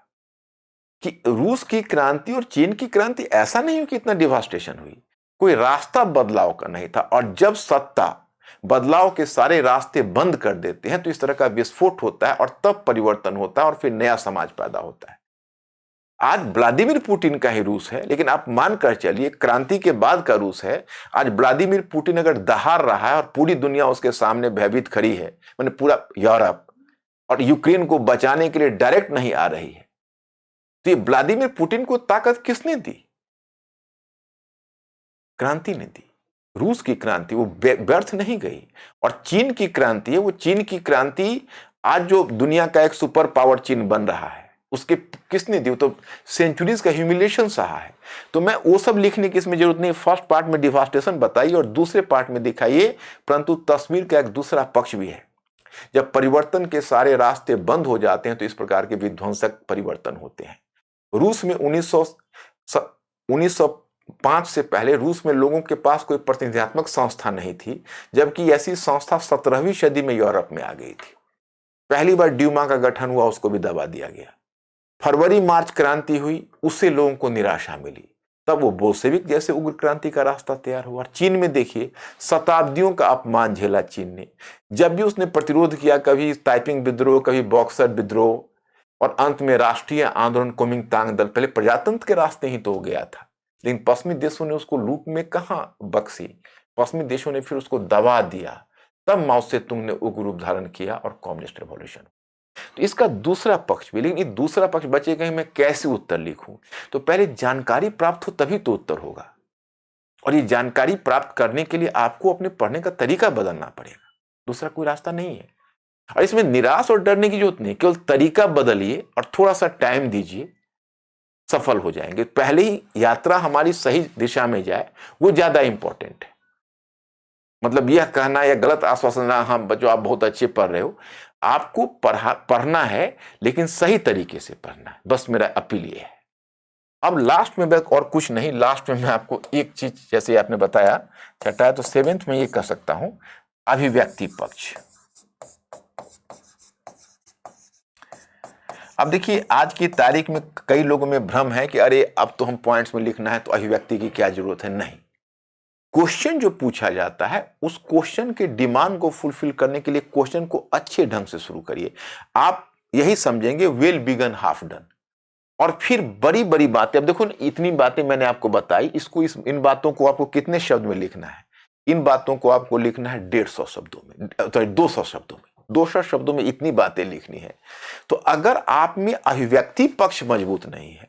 कि रूस की क्रांति और चीन की क्रांति ऐसा नहीं कि इतना डिवास्टेशन हुई, कोई रास्ता बदलाव का नहीं था। और जब सत्ता बदलाव के सारे रास्ते बंद कर देते हैं तो इस तरह का विस्फोट होता है और तब परिवर्तन होता है और फिर नया समाज पैदा होता है। आज व्लादिमीर पुतिन का ही रूस है, लेकिन आप मानकर चलिए क्रांति के बाद का रूस है। आज व्लादिमीर पुतिन अगर दहाड़ रहा है और पूरी दुनिया उसके सामने भयभीत खड़ी है, मैंने पूरा यूरोप, और यूक्रेन को बचाने के लिए डायरेक्ट नहीं आ रही है, तो ये व्लादिमीर पुतिन को ताकत किसने दी? क्रांति ने दी। रूस की क्रांति वो व्यर्थ नहीं गई। और चीन की क्रांति है, वो चीन की क्रांति आज जो दुनिया का एक सुपर पावर चीन बन रहा है, उसके किसने दी? तो सेंचुरीज का ह्यूमिलेशन सहा है। तो मैं वो सब लिखने की इसमें जरूरत नहीं। फर्स्ट पार्ट में डिवास्टेशन बताइए और दूसरे पार्ट में दिखाइए, परंतु तस्वीर का एक दूसरा पक्ष भी है। जब परिवर्तन के सारे रास्ते बंद हो जाते हैं तो इस प्रकार के विध्वंसक परिवर्तन होते हैं। रूस में 1905 से पहले रूस में लोगों के पास कोई प्रतिनिधित्वक संस्था नहीं थी, जबकि ऐसी संस्था 17वीं सदी में यूरोप में आ गई थी। पहली बार ड्यूमा का गठन हुआ, उसको भी दबा दिया गया। फरवरी मार्च क्रांति हुई, उससे लोगों को निराशा मिली, तब वो बोल्शेविक जैसे उग्र क्रांति का रास्ता तैयार हुआ। चीन में देखिए, शताब्दियों का अपमान झेला चीन ने। जब भी उसने प्रतिरोध किया, कभी ताइपिंग विद्रोह, कभी बॉक्सर विद्रोह, और अंत में राष्ट्रीय आंदोलन कुमिंगतांग दल, पहले प्रजातंत्र के रास्ते ही तो हो गया था, लेकिन पश्चिमी देशों ने उसको लूट में कहां बख्शी। पश्चिमी देशों ने फिर उसको दबा दिया, तब माओ सेतुंग ने उग्र रूप धारण किया और कम्युनिस्ट रिवॉल्यूशन। तो इसका दूसरा पक्ष भी, लेकिन ये दूसरा पक्ष बचे कहीं मैं कैसे उत्तर लिखूं? तो पहले जानकारी प्राप्त हो तभी तो उत्तर होगा, और ये जानकारी प्राप्त करने के लिए आपको अपने पढ़ने का तरीका बदलना पड़ेगा, दूसरा कोई रास्ता नहीं है। और इसमें निराश और डरने की जरूरत नहीं, केवल तरीका बदलिए और थोड़ा सा टाइम दीजिए, सफल हो जाएंगे। पहले ही यात्रा हमारी सही दिशा में जाए, वो ज्यादा इंपॉर्टेंट है। मतलब यह कहना या गलत आश्वासन, हाँ बच्चों आप बहुत अच्छे पढ़ रहे हो, आपको पढ़ना है लेकिन सही तरीके से पढ़ना है, बस मेरा अपील ये है। अब लास्ट में और कुछ नहीं, लास्ट में मैं आपको एक चीज, जैसे आपने बताया छठा है, तो 7th में ये कह सकता हूं, अभिव्यक्ति पक्ष। अब देखिए, आज की तारीख में कई लोगों में भ्रम है कि अरे अब तो हम पॉइंट्स में लिखना है तो अभिव्यक्ति की क्या जरूरत है। नहीं, क्वेश्चन जो पूछा जाता है उस क्वेश्चन के डिमांड को फुलफिल करने के लिए क्वेश्चन को अच्छे ढंग से शुरू करिए। आप यही समझेंगे वेल बिगन हाफ डन। और फिर बड़ी बड़ी बातें, अब देखो इतनी बातें मैंने आपको बताई, इन बातों को आपको कितने शब्द में लिखना है? इन बातों को आपको लिखना है 150 शब्दों में, 200 शब्दों में। 200 शब्दों में इतनी बातें लिखनी है। तो अगर आप में अभिव्यक्ति पक्ष मजबूत नहीं है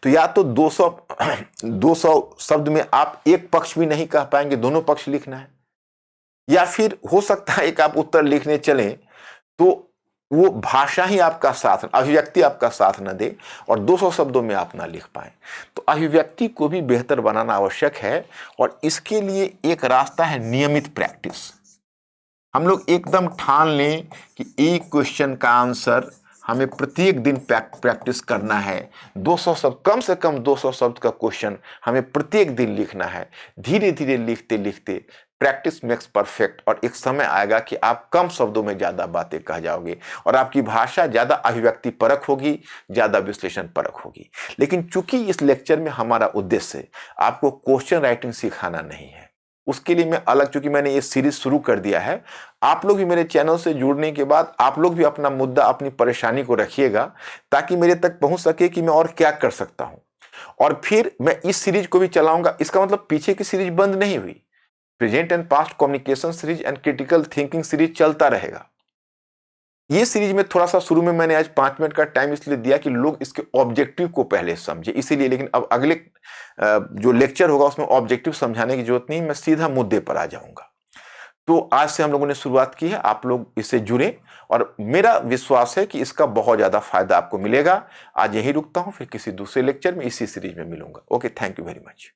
तो या तो 200 शब्द में आप एक पक्ष भी नहीं कह पाएंगे, दोनों पक्ष लिखना है। या फिर हो सकता है एक आप उत्तर लिखने चलें तो वो भाषा ही आपका साथ, अभिव्यक्ति आपका साथ न दे और 200 शब्दों में आप ना लिख पाए, तो अभिव्यक्ति को भी बेहतर बनाना आवश्यक है। और इसके लिए एक रास्ता है नियमित प्रैक्टिस। हम लोग एकदम ठान लें कि एक क्वेश्चन का आंसर हमें प्रत्येक दिन प्रैक्टिस करना है। 200 शब्द, कम से कम 200 शब्द का क्वेश्चन हमें प्रत्येक दिन लिखना है। धीरे धीरे लिखते लिखते प्रैक्टिस मेक्स परफेक्ट, और एक समय आएगा कि आप कम शब्दों में ज्यादा बातें कह जाओगे और आपकी भाषा ज्यादा अभिव्यक्ति परक होगी, ज्यादा विश्लेषण परक होगी। लेकिन चूंकि इस लेक्चर में हमारा उद्देश्य आपको क्वेश्चन राइटिंग सिखाना नहीं है, उसके लिए मैं अलग, चूंकि मैंने ये सीरीज शुरू कर दिया है, आप लोग भी मेरे चैनल से जुड़ने के बाद आप लोग भी अपना मुद्दा, अपनी परेशानी को रखिएगा, ताकि मेरे तक पहुंच सके कि मैं और क्या कर सकता हूं। और फिर मैं इस सीरीज को भी चलाऊंगा। इसका मतलब पीछे की सीरीज बंद नहीं हुई। Present and past communication series and critical thinking series चलता रहेगा। ये सीरीज में थोड़ा सा शुरू में मैंने आज 5 मिनट का टाइम इसलिए दिया कि लोग इसके ऑब्जेक्टिव को पहले समझे, इसीलिए। लेकिन अब अगले जो लेक्चर होगा उसमें ऑब्जेक्टिव समझाने की जरूरत नहीं, मैं सीधा मुद्दे पर आ जाऊंगा। तो आज से हम लोगों ने शुरुआत की है, आप लोग इससे जुड़े और मेरा विश्वास है कि इसका बहुत ज्यादा फायदा आपको मिलेगा। आज यही रुकता हूं, फिर किसी दूसरे लेक्चर में इसी सीरीज में मिलूंगा। Okay, thank you very much.